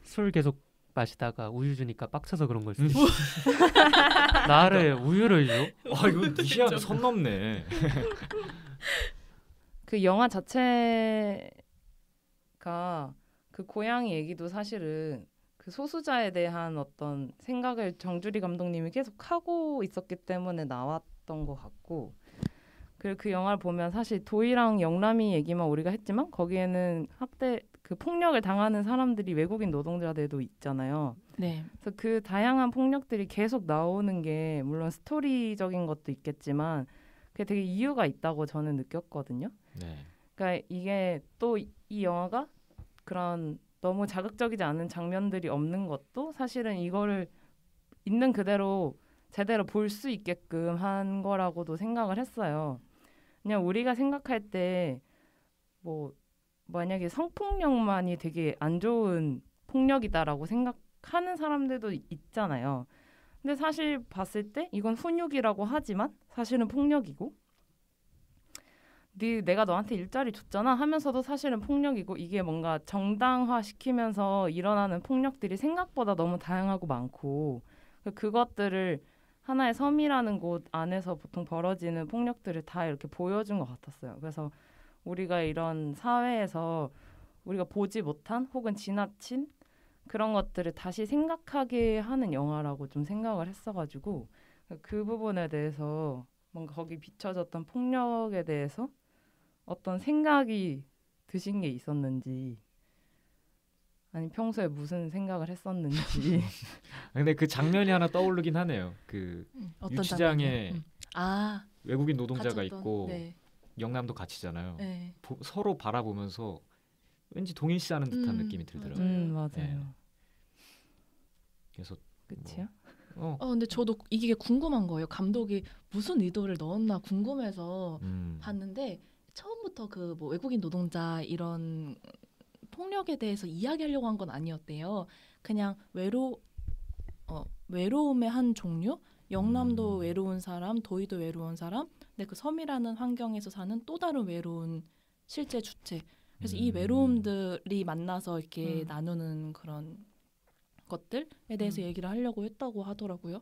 술 계속 마시다가 우유 주니까 빡쳐서 그런 걸 수도 있어. 나를 우유를 줘? 이건 무시하면 선 넘네. 그 영화 자체가 그 고양이 얘기도 사실은 그 소수자에 대한 어떤 생각을 정주리 감독님이 계속 하고 있었기 때문에 나왔던 것 같고, 그리고 그 영화를 보면 사실 도희랑 영남이 얘기만 우리가 했지만 거기에는 그 폭력을 당하는 사람들이 외국인 노동자들도 있잖아요. 네. 그래서 그 다양한 폭력들이 계속 나오는 게 물론 스토리적인 것도 있겠지만 그게 되게 이유가 있다고 저는 느꼈거든요. 네. 그러니까 이게 또 이 영화가 그런 너무 자극적이지 않은 장면들이 없는 것도 사실은 이거를 있는 그대로 제대로 볼 수 있게끔 한 거라고도 생각을 했어요. 그냥 우리가 생각할 때 뭐 만약에 성폭력만이 되게 안 좋은 폭력이다라고 생각하는 사람들도 있잖아요. 근데 사실 봤을 때 이건 훈육이라고 하지만 사실은 폭력이고, 내가 너한테 일자리 줬잖아 하면서도 사실은 폭력이고, 이게 뭔가 정당화시키면서 일어나는 폭력들이 생각보다 너무 다양하고 많고, 그것들을 하나의 섬이라는 곳 안에서 보통 벌어지는 폭력들을 다 이렇게 보여준 것 같았어요. 그래서 우리가 이런 사회에서 우리가 보지 못한 혹은 지나친 그런 것들을 다시 생각하게 하는 영화라고 좀 생각을 했어가지고, 그 부분에 대해서 뭔가 거기 비춰졌던 폭력에 대해서 어떤 생각이 드신 게 있었는지, 아니 평소에 무슨 생각을 했었는지. 근데 그 장면이 하나 떠오르긴 하네요. 그 어떤 유치장에 장면이요? 외국인 노동자가 갇혔던, 있고 네. 영남도 갇히잖아요. 네. 서로 바라보면서 왠지 동일시하는 듯한 느낌이 들더라고요. 맞아요. 네. 그래서 끝이요? 근데 저도 이게 궁금한 거예요. 감독이 무슨 의도를 넣었나 궁금해서 봤는데 처음부터 그 뭐 외국인 노동자 이런 폭력에 대해서 이야기하려고 한 건 아니었대요. 그냥 외로움의 한 종류? 영남도 외로운 사람, 도희도 외로운 사람, 근데 그 섬이라는 환경에서 사는 또 다른 외로운 실제 주체. 그래서 이 외로움들이 만나서 이렇게 나누는 그런 것들에 대해서 얘기를 하려고 했다고 하더라고요.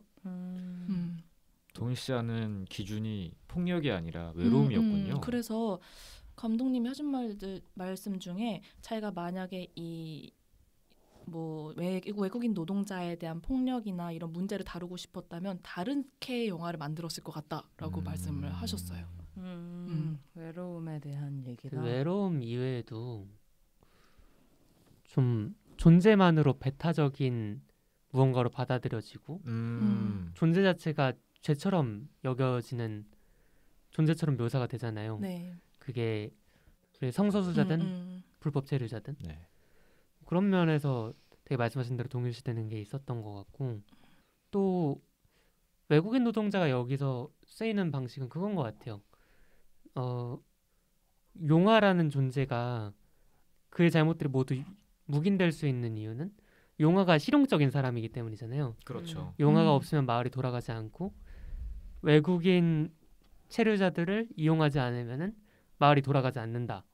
동일시하는 기준이 폭력이 아니라 외로움이었군요. 그래서 감독님이 하신 말씀 중에 자기가 만약에 이 뭐 외국인 노동자에 대한 폭력이나 이런 문제를 다루고 싶었다면 다른 캐의 영화를 만들었을 것 같다라고 말씀을 하셨어요. 외로움에 대한 얘기다. 그 외로움 이외에도 좀 존재만으로 배타적인 무언가로 받아들여지고 존재 자체가 죄처럼 여겨지는 존재처럼 묘사가 되잖아요. 네. 그게 성소수자든 불법 체류자든 네. 그런 면에서 되게 말씀하신 대로 동일시되는 게 있었던 것 같고 또 외국인 노동자가 여기서 쓰이는 방식은 그건 것 같아요. 용화라는 존재가 그의 잘못들이 모두 묵인될 수 있는 이유는 용화가 실용적인 사람이기 때문이잖아요. 그렇죠. 용화가 없으면 마을이 돌아가지 않고 외국인 체류자들을 이용하지 않으면은 마을이 돌아가지 않는다.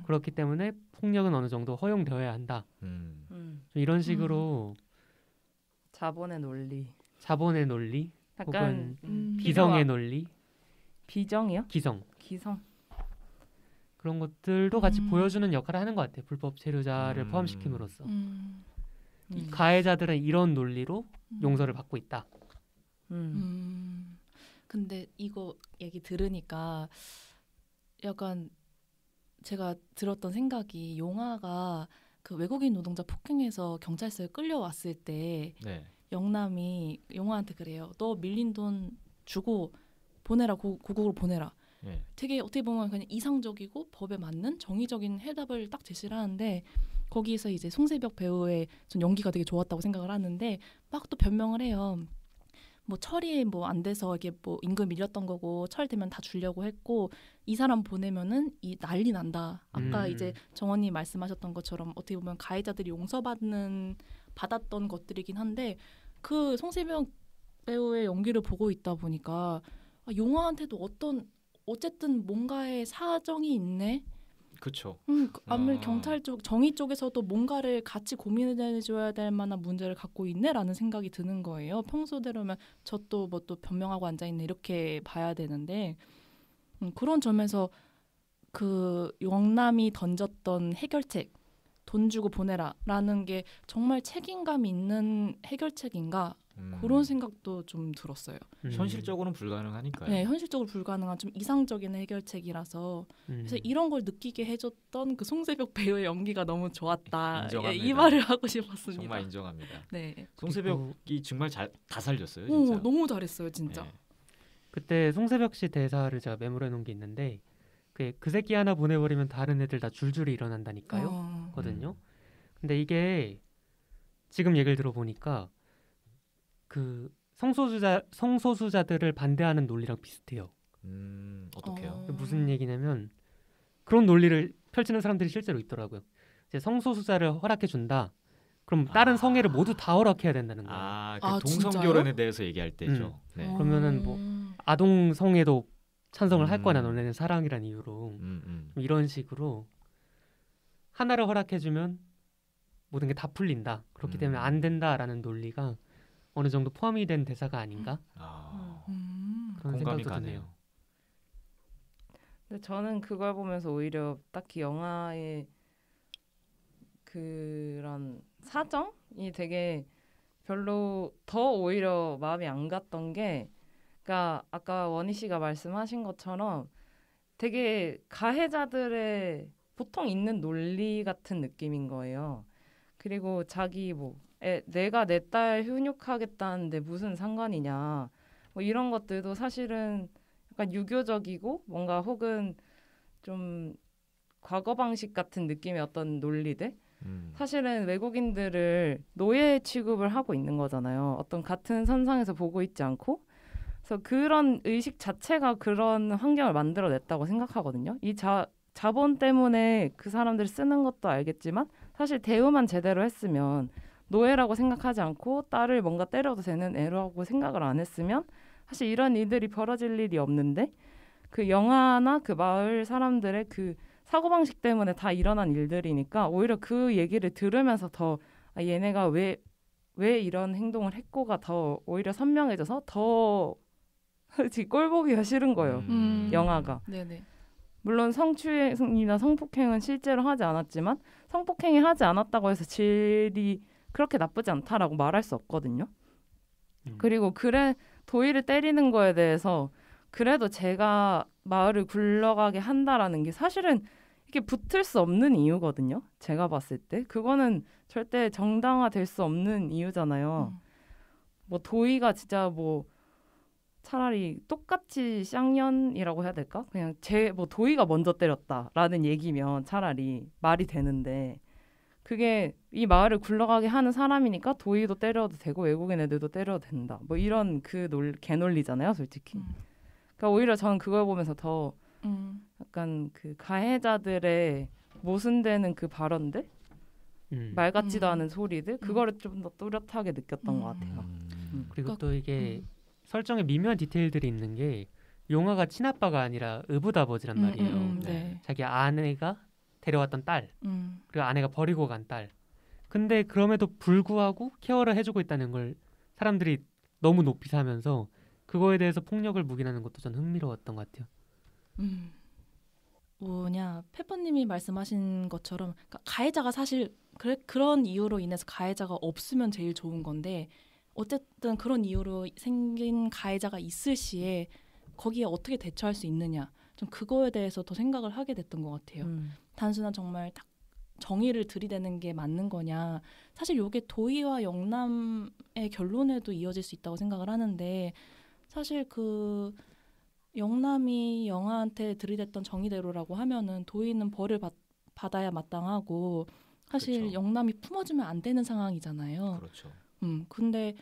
그렇기 때문에 폭력은 어느 정도 허용되어야 한다. 이런 식으로 자본의 논리, 혹은 약간 비성의 논리, 비정이요? 기성 기성. 그런 것들도 같이 보여주는 역할을 하는 것 같아요. 불법 체류자를 포함시킴으로써 이 가해자들은 이런 논리로 용서를 받고 있다. 근데 이거 얘기 들으니까 약간 제가 들었던 생각이 용화가 그 외국인 노동자 폭행해서 경찰서에 끌려왔을 때 네. 영남이 용화한테 그래요. 너 밀린 돈 주고 보내라. 고국으로 보내라. 네. 되게 어떻게 보면 그냥 이상적이고 법에 맞는 정의적인 해답을 딱 제시를 하는데 거기에서 이제 송세벽 배우의 전 연기가 되게 좋았다고 생각을 하는데 막 또 변명을 해요. 뭐 처리 뭐 안 돼서 이게 뭐 임금 밀렸던 거고 처리되면 다 주려고 했고 이 사람 보내면은 이 난리 난다. 아까 이제 정원님 말씀하셨던 것처럼 어떻게 보면 가해자들이 받았던 것들이긴 한데 그 송세벽 배우의 연기를 보고 있다 보니까 용화한테도 어쨌든 뭔가의 사정이 있네. 그렇죠. 아무리 경찰 쪽 정의 쪽에서도 뭔가를 같이 고민해줘야 될 만한 문제를 갖고 있네라는 생각이 드는 거예요. 평소대로면 저 또 뭐 또 변명하고 앉아 있네 이렇게 봐야 되는데 그런 점에서 그 영남이 던졌던 해결책 돈 주고 보내라라는 게 정말 책임감 있는 해결책인가 그런 생각도 좀 들었어요. 현실적으로는 불가능하니까요. 네, 현실적으로 불가능한 좀 이상적인 해결책이라서 그래서 이런 걸 느끼게 해줬던 그 송세벽 배우의 연기가 너무 좋았다. 인정합니다. 이 말을 하고 싶었습니다. 정말 인정합니다. 네. 송세벽이 정말 다 살렸어요. 진짜. 너무 잘했어요, 진짜. 네. 그때 송세벽 씨 대사를 제가 메모해 놓은 게 있는데 그 새끼 하나 보내버리면 다른 애들 다 줄줄이 일어난다니까요. 거든요. 근데 이게 지금 얘기를 들어보니까 그 성소수자들을 반대하는 논리랑 비슷해요. 어떻게요? 무슨 얘기냐면 그런 논리를 펼치는 사람들이 실제로 있더라고요. 이제 성소수자를 허락해 준다. 그럼 다른 성애를 모두 다 허락해야 된다는 거예요. 그 동성결혼에 대해서 얘기할 때죠. 네. 그러면은 뭐 아동 성애도 찬성을 할 거냐 너네는 사랑이란 이유로 이런 식으로 하나를 허락해주면 모든 게 다 풀린다. 그렇기 때문에 안 된다라는 논리가 어느 정도 포함이 된 대사가 아닌가? 그런 공감이 생각도 가네요. 드네요. 근데 저는 그걸 보면서 오히려 딱히 영화의 그런 사정이 되게 별로 더 오히려 마음이 안 갔던 게 그러니까 아까 원희 씨가 말씀하신 것처럼 되게 가해자들의 보통 있는 논리 같은 느낌인 거예요. 그리고 자기 내가 내 딸 훈육하겠다는데 무슨 상관이냐 뭐 이런 것들도 사실은 약간 유교적이고 뭔가 혹은 좀 과거 방식 같은 느낌의 어떤 논리들 사실은 외국인들을 노예 취급을 하고 있는 거잖아요. 어떤 같은 선상에서 보고 있지 않고 그래서 그런 의식 자체가 그런 환경을 만들어냈다고 생각하거든요. 이 자본 때문에 그 사람들을 쓰는 것도 알겠지만 사실 대우만 제대로 했으면 노예라고 생각하지 않고 딸을 뭔가 때려도 되는 애라고 생각을 안 했으면 사실 이런 일들이 벌어질 일이 없는데 그 영화나 그 마을 사람들의 그 사고방식 때문에 다 일어난 일들이니까 오히려 그 얘기를 들으면서 더 얘네가 왜 이런 행동을 했고가 더 오히려 선명해져서 더 꼴보기가 싫은 거예요. 영화가. 네네. 물론 성추행이나 성폭행은 실제로 하지 않았지만 성폭행이 하지 않았다고 해서 질이 그렇게 나쁘지 않다라고 말할 수 없거든요. 그리고 도희를 때리는 거에 대해서 그래도 제가 마을을 굴러가게 한다라는 게 사실은 이게 붙을 수 없는 이유거든요. 제가 봤을 때 그거는 절대 정당화될 수 없는 이유잖아요. 뭐 도희가 진짜 뭐 차라리 똑같이 쌍년이라고 해야 될까? 그냥 뭐 도희가 먼저 때렸다라는 얘기면 차라리 말이 되는데 그게 이 마을을 굴러가게 하는 사람이니까 도희도 때려도 되고 외국인 애들도 때려도 된다. 뭐 이런 개논리잖아요, 솔직히. 그러니까 오히려 저는 그걸 보면서 더 약간 그 가해자들의 모순되는 그 발언들, 말 같지도 않은 소리들, 그거를 좀 더 또렷하게 느꼈던 것 같아요. 그리고 또 이게 설정에 미묘한 디테일들이 있는 게 용화가 친아빠가 아니라 의붓아버지란 말이에요. 네. 자기 아내가 데려왔던 딸, 그리고 아내가 버리고 간 딸. 근데 그럼에도 불구하고 케어를 해주고 있다는 걸 사람들이 너무 높이 사면서 그거에 대해서 폭력을 묵인하는 것도 전 흥미로웠던 것 같아요. 페퍼님이 말씀하신 것처럼 그러니까 가해자가 사실 그런 이유로 인해서 가해자가 없으면 제일 좋은 건데 어쨌든 그런 이유로 생긴 가해자가 있을 시에 거기에 어떻게 대처할 수 있느냐 좀 그거에 대해서 더 생각을 하게 됐던 것 같아요. 단순한 정말 딱 정의를 들이대는 게 맞는 거냐 사실 이게 도희와 영남의 결론에도 이어질 수 있다고 생각을 하는데 사실 그 영남이 영아한테 들이댔던 정의대로라고 하면은 도희는 벌을 받아야 마땅하고 사실 그렇죠. 영남이 품어주면 안 되는 상황이잖아요. 그렇죠. 근데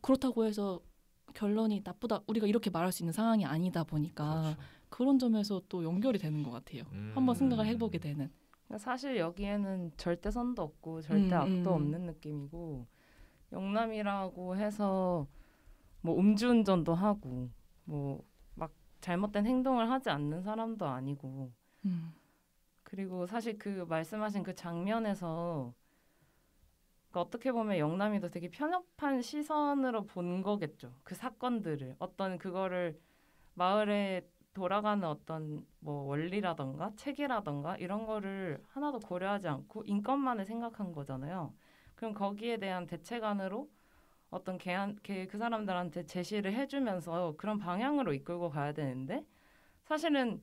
그렇다고 해서 결론이 나쁘다 우리가 이렇게 말할 수 있는 상황이 아니다 보니까 그렇죠. 그런 점에서 또 연결이 되는 것 같아요. 한번 생각을 해보게 되는. 사실 여기에는 절대 선도 없고 절대 악도 없는 느낌이고 영남이라고 해서 뭐 음주운전도 하고 뭐 막 잘못된 행동을 하지 않는 사람도 아니고 그리고 사실 그 말씀하신 그 장면에서 그러니까 어떻게 보면 영남이도 되게 편협한 시선으로 본 거겠죠. 그 사건들을 어떤 그거를 마을에 돌아가는 어떤 뭐 원리라던가 체계라던가 이런 거를 하나도 고려하지 않고 인권만을 생각한 거잖아요. 그럼 거기에 대한 대책안으로 어떤 그 사람들한테 제시를 해주면서 그런 방향으로 이끌고 가야 되는데 사실은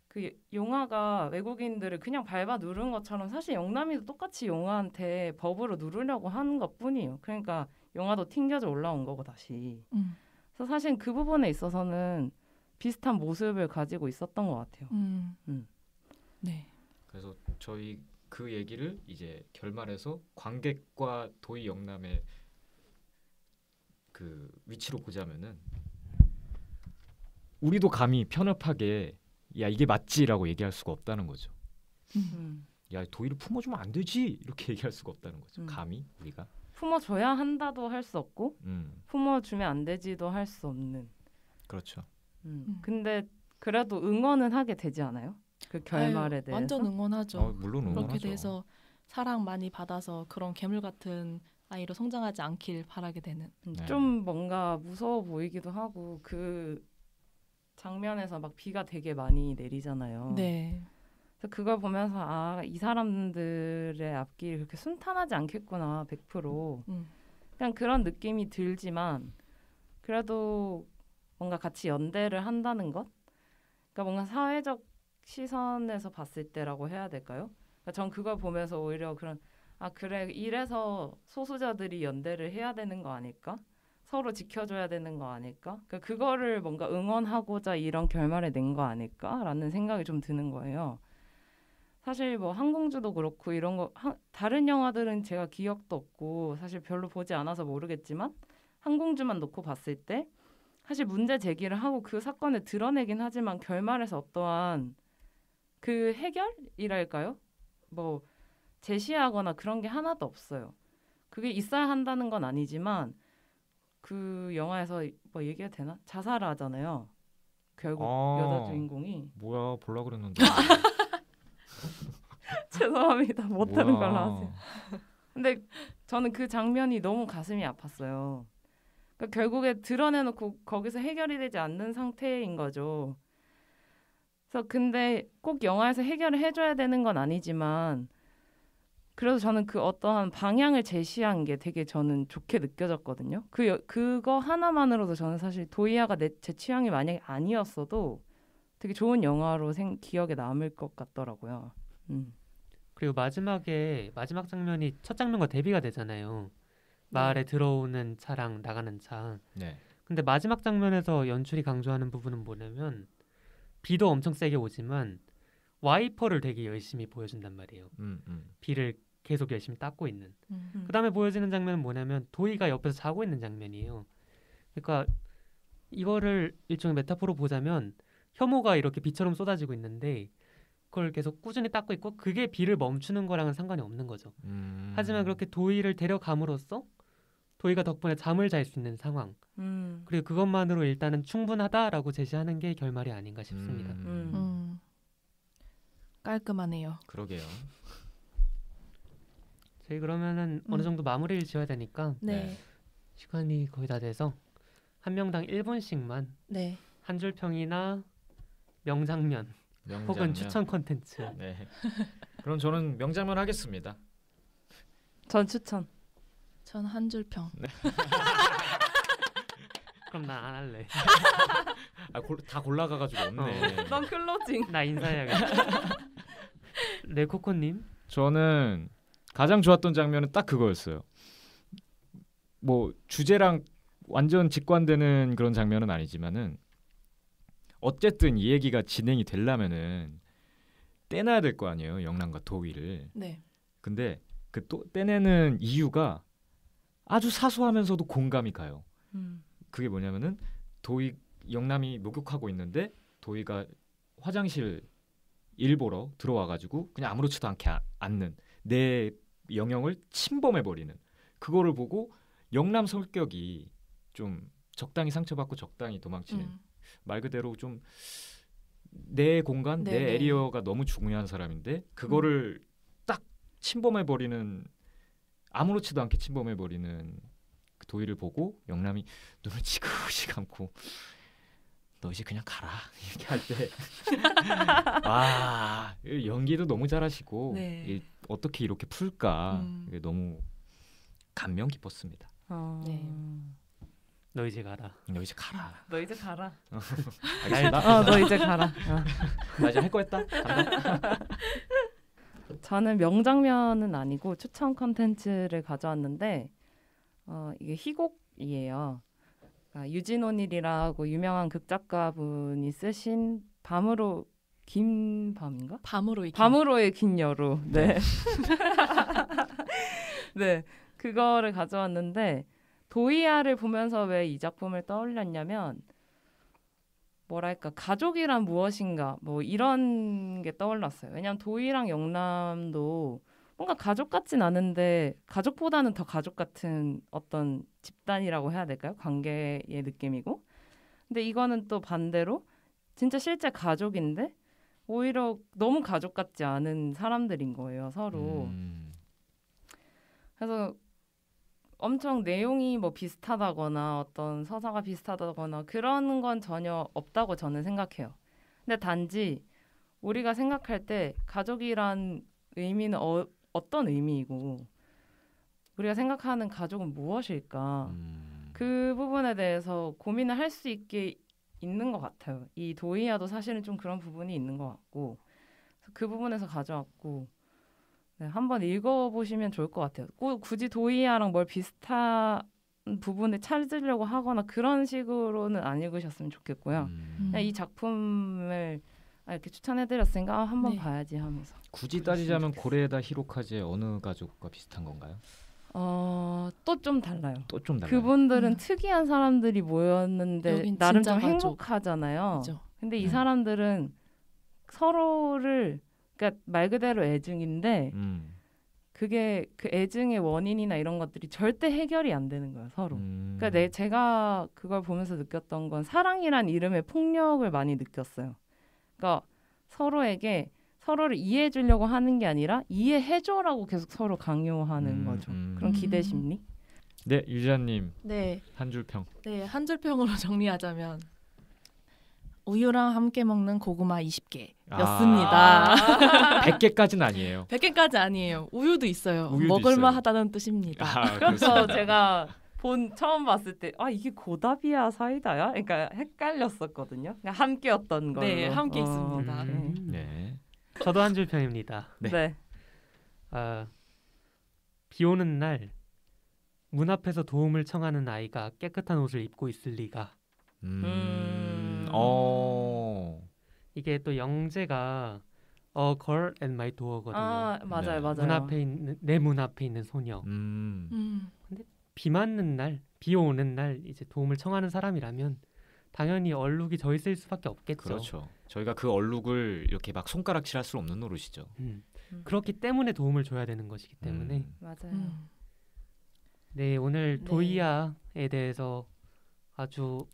그 용화가 외국인들을 그냥 밟아 누른 것처럼 사실 영남이도 똑같이 용화한테 법으로 누르려고 하는 것뿐이에요. 그러니까 용화도 튕겨져 올라온 거고 다시. 그래서 사실 그 부분에 있어서는 비슷한 모습을 가지고 있었던 것 같아요. 네. 그래서 저희 그 얘기를 이제 결말에서 관객과 도희 영남의 그 위치로 보자면은 우리도 감히 편협하게 야 이게 맞지라고 얘기할 수가 없다는 거죠. 야 도희를 품어주면 안 되지 이렇게 얘기할 수가 없다는 거죠. 감히 우리가 품어줘야 한다도 할 수 없고 품어주면 안 되지도 할 수 없는. 그렇죠. 근데 그래도 응원은 하게 되지 않아요? 그 결말에 대해서? 완전 응원하죠. 물론 응원하죠. 그렇게 돼서 사랑 많이 받아서 그런 괴물 같은 아이로 성장하지 않길 바라게 되는. 네. 좀 뭔가 무서워 보이기도 하고 그 장면에서 막 비가 되게 많이 내리잖아요. 네. 그래서 그걸 보면서 이 사람들의 앞길이 그렇게 순탄하지 않겠구나 100%. 그냥 그런 느낌이 들지만 그래도 뭔가 같이 연대를 한다는 것? 그러니까 뭔가 사회적 시선에서 봤을 때라고 해야 될까요? 그러니까 전 그걸 보면서 오히려 그래 이래서 소수자들이 연대를 해야 되는 거 아닐까? 서로 지켜줘야 되는 거 아닐까? 그러니까 그거를 뭔가 응원하고자 이런 결말을 낸 거 아닐까라는 생각이 좀 드는 거예요. 사실 뭐 항공주도 그렇고 이런 거 다른 영화들은 제가 기억도 없고 사실 별로 보지 않아서 모르겠지만 항공주만 놓고 봤을 때 사실 문제 제기를 하고 그 사건을 드러내긴 하지만 결말에서 어떠한 그 해결이랄까요? 뭐 제시하거나 그런 게 하나도 없어요. 그게 있어야 한다는 건 아니지만 그 영화에서 뭐 얘기해도 되나? 자살을 하잖아요. 결국 여자 주인공이. 뭐야 볼라 그랬는데. 죄송합니다. 못하는 걸로 하세요. 근데 저는 그 장면이 너무 가슴이 아팠어요. 그러니까 결국에 드러내놓고 거기서 해결이 되지 않는 상태인 거죠. 그래서 근데 꼭 영화에서 해결을 해줘야 되는 건 아니지만 그래도 저는 그 어떠한 방향을 제시한 게 되게 저는 좋게 느껴졌거든요. 그거 하나만으로도 저는 사실 도이아가 제 취향이 만약에 아니었어도 되게 좋은 영화로 기억에 남을 것 같더라고요. 그리고 마지막 장면이 첫 장면과 대비가 되잖아요. 마을에 들어오는 차랑 나가는 차. 네. 근데 마지막 장면에서 연출이 강조하는 부분은 뭐냐면 비도 엄청 세게 오지만 와이퍼를 되게 열심히 보여준단 말이에요. 비를 계속 열심히 닦고 있는. 그 다음에 보여지는 장면은 뭐냐면 도이가 옆에서 자고 있는 장면이에요. 그러니까 이거를 일종의 메타포로 보자면 혐오가 이렇게 비처럼 쏟아지고 있는데 그걸 계속 꾸준히 닦고 있고 그게 비를 멈추는 거랑은 상관이 없는 거죠. 하지만 그렇게 도이를 데려감으로써 도이가 덕분에 잠을 잘 수 있는 상황. 그리고 그것만으로 일단은 충분하다라고 제시하는 게 결말이 아닌가 싶습니다. 깔끔하네요. 그러게요. 저희 그러면은 어느 정도 마무리를 지어야 되니까 네. 시간이 거의 다 돼서 한 명당 1분씩만 네. 한 줄 평이나 명장면 혹은 추천 콘텐츠. 네. 그럼 저는 명장면 하겠습니다. 전 추천. 전 한 줄 평. 네. 그럼 난 안 할래. 다 골라가가지고 없네. 넌 클로징. 나 인사해야겠다. 네, 코코님. 저는 가장 좋았던 장면은 딱 그거였어요. 뭐 주제랑 완전 직관되는 그런 장면은 아니지만은 어쨌든 이 얘기가 진행이 되려면은 떼놔야 될 거 아니에요. 영남과 도의를. 네. 근데 그 또 떼내는 이유가 아주 사소하면서도 공감이 가요. 그게 뭐냐면은 영남이 목욕하고 있는데 도의가 화장실 일 보러 들어와가지고 그냥 아무렇지도 않게 앉는 내 영역을 침범해버리는 그거를 보고 영남 성격이 좀 적당히 상처받고 적당히 도망치는 말 그대로 좀 내 공간, 네네. 내 에리어가 너무 중요한 사람인데 그거를 딱 침범해버리는 아무렇지도 않게 침범해버리는 그 도의를 보고 영남이 눈을 지그시 감고 너 이제 그냥 가라 이렇게 할 때 와 연기도 너무 잘하시고 네. 어떻게 이렇게 풀까 이게 너무 감명 깊었습니다. 네. 너 이제 가라. 너 이제 가라. 너 이제 가라. 알겠습니다. 너 이제 가라. 나 이제 할 거 했다. 간다. 저는 명장면은 아니고 추천 컨텐츠를 가져왔는데 이게 희곡이에요. 그러니까 유진 오닐이라고 유명한 극작가분이 쓰신 밤으로 긴 밤인가? 밤으로의 긴 여로. 네. 네. 그거를 가져왔는데 도이아를 보면서 왜 이 작품을 떠올렸냐면 뭐랄까 가족이란 무엇인가 뭐 이런 게 떠올랐어요. 왜냐하면 도이랑 영남도 뭔가 가족 같진 않은데 가족보다는 더 가족 같은 어떤 집단이라고 해야 될까요? 관계의 느낌이고. 근데 이거는 또 반대로 진짜 실제 가족인데 오히려 너무 가족 같지 않은 사람들인 거예요, 서로. 그래서 엄청 내용이 뭐 비슷하다거나 어떤 서사가 비슷하다거나 그런 건 전혀 없다고 저는 생각해요. 근데 단지 우리가 생각할 때 가족이란 의미는 어떤 의미이고 우리가 생각하는 가족은 무엇일까? 그 부분에 대해서 고민을 할 수 있게 있는 것 같아요. 이 도이아도 사실은 좀 그런 부분이 있는 것 같고 그 부분에서 가져왔고 네, 한번 읽어보시면 좋을 것 같아요. 굳이 도이아랑 뭘 비슷한 부분을 찾으려고 하거나 그런 식으로는 안 읽으셨으면 좋겠고요. 그냥 이 작품을 이렇게 추천해드렸으니까 한번 네. 봐야지 하면서. 굳이 따지자면 고레에다 히로카즈의 어느 가족과 비슷한 건가요? 또 좀 달라요. 또 좀 달라요. 그분들은 특이한 사람들이 모였는데 여긴 나름 진짜 좀 가족. 행복하잖아요. 그죠? 근데 이 사람들은 서로를 그러니까 말 그대로 애증인데 그게 그 애증의 원인이나 이런 것들이 절대 해결이 안 되는 거예요, 서로. 그러니까 제가 그걸 보면서 느꼈던 건 사랑이란 이름의 폭력을 많이 느꼈어요. 그러니까 서로에게 서로를 이해해 주려고 하는 게 아니라 이해해 줘라고 계속 서로 강요하는 거죠. 그런 기대 심리. 네, 유지아님 네. 한 줄 평. 네, 한 줄 평으로 정리하자면 우유랑 함께 먹는 고구마 20개였습니다. 아. 100개까지는 아니에요. 100개까지 아니에요. 우유도 있어요. 우유도 먹을만하다는 뜻입니다. 그래서 제가 처음 봤을 때 이게 고다비야 사이다야? 그러니까 헷갈렸었거든요. 그러니까 함께였던 걸로. 네, 함께 있습니다. 네. 저도 한 줄 평입니다. 네. 비 오는 날 문 앞에서 도움을 청하는 아이가 깨끗한 옷을 입고 있을 리가. 이게 또 영재가 A Girl at My Door거든요. 맞아요, 네. 맞아요. 내 문 앞에 있는 소녀. 근데 비 맞는 날, 비 오는 날 이제 도움을 청하는 사람이라면 당연히 얼룩이 져 있을 수밖에 없겠죠. 그렇죠. 저희가 그 얼룩을 이렇게 막 손가락질할 수 없는 노릇이죠. 그렇기 때문에 도움을 줘야 되는 것이기 때문에. 맞아요. 네, 오늘 네. 도이아에 대해서 아주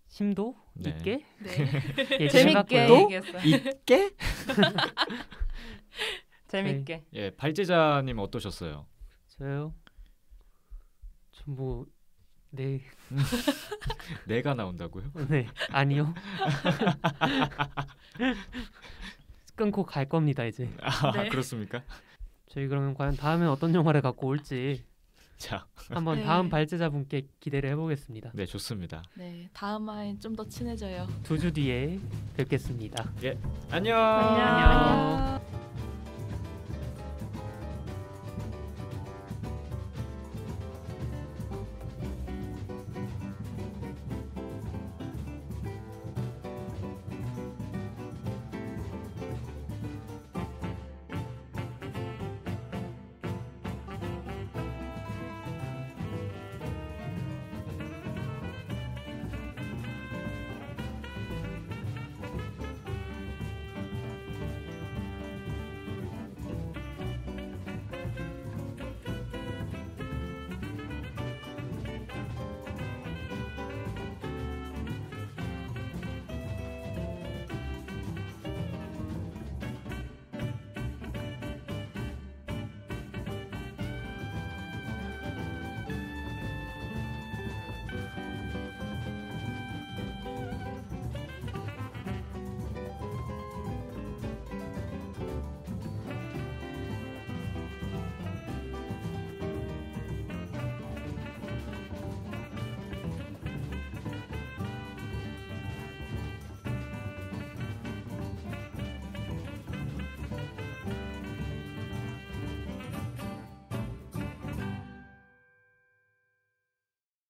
심도 네. 있게 네. 재밌게 또? 얘기했어요. 있게? 재밌게. 예, 발제자님 어떠셨어요? 저요? 뭐 네, 내가 나온다고요? 네 아니요. 끊고 갈 겁니다 이제. 네. 그렇습니까? 저희 그러면 과연 다음엔 어떤 영화를 갖고 올지 자, 한번 네. 다음 발제자분께 기대를 해보겠습니다. 네, 좋습니다. 네, 다음 화엔 좀 더 친해져요. 2주 뒤에 뵙겠습니다. 안녕. 안녕. 안녕.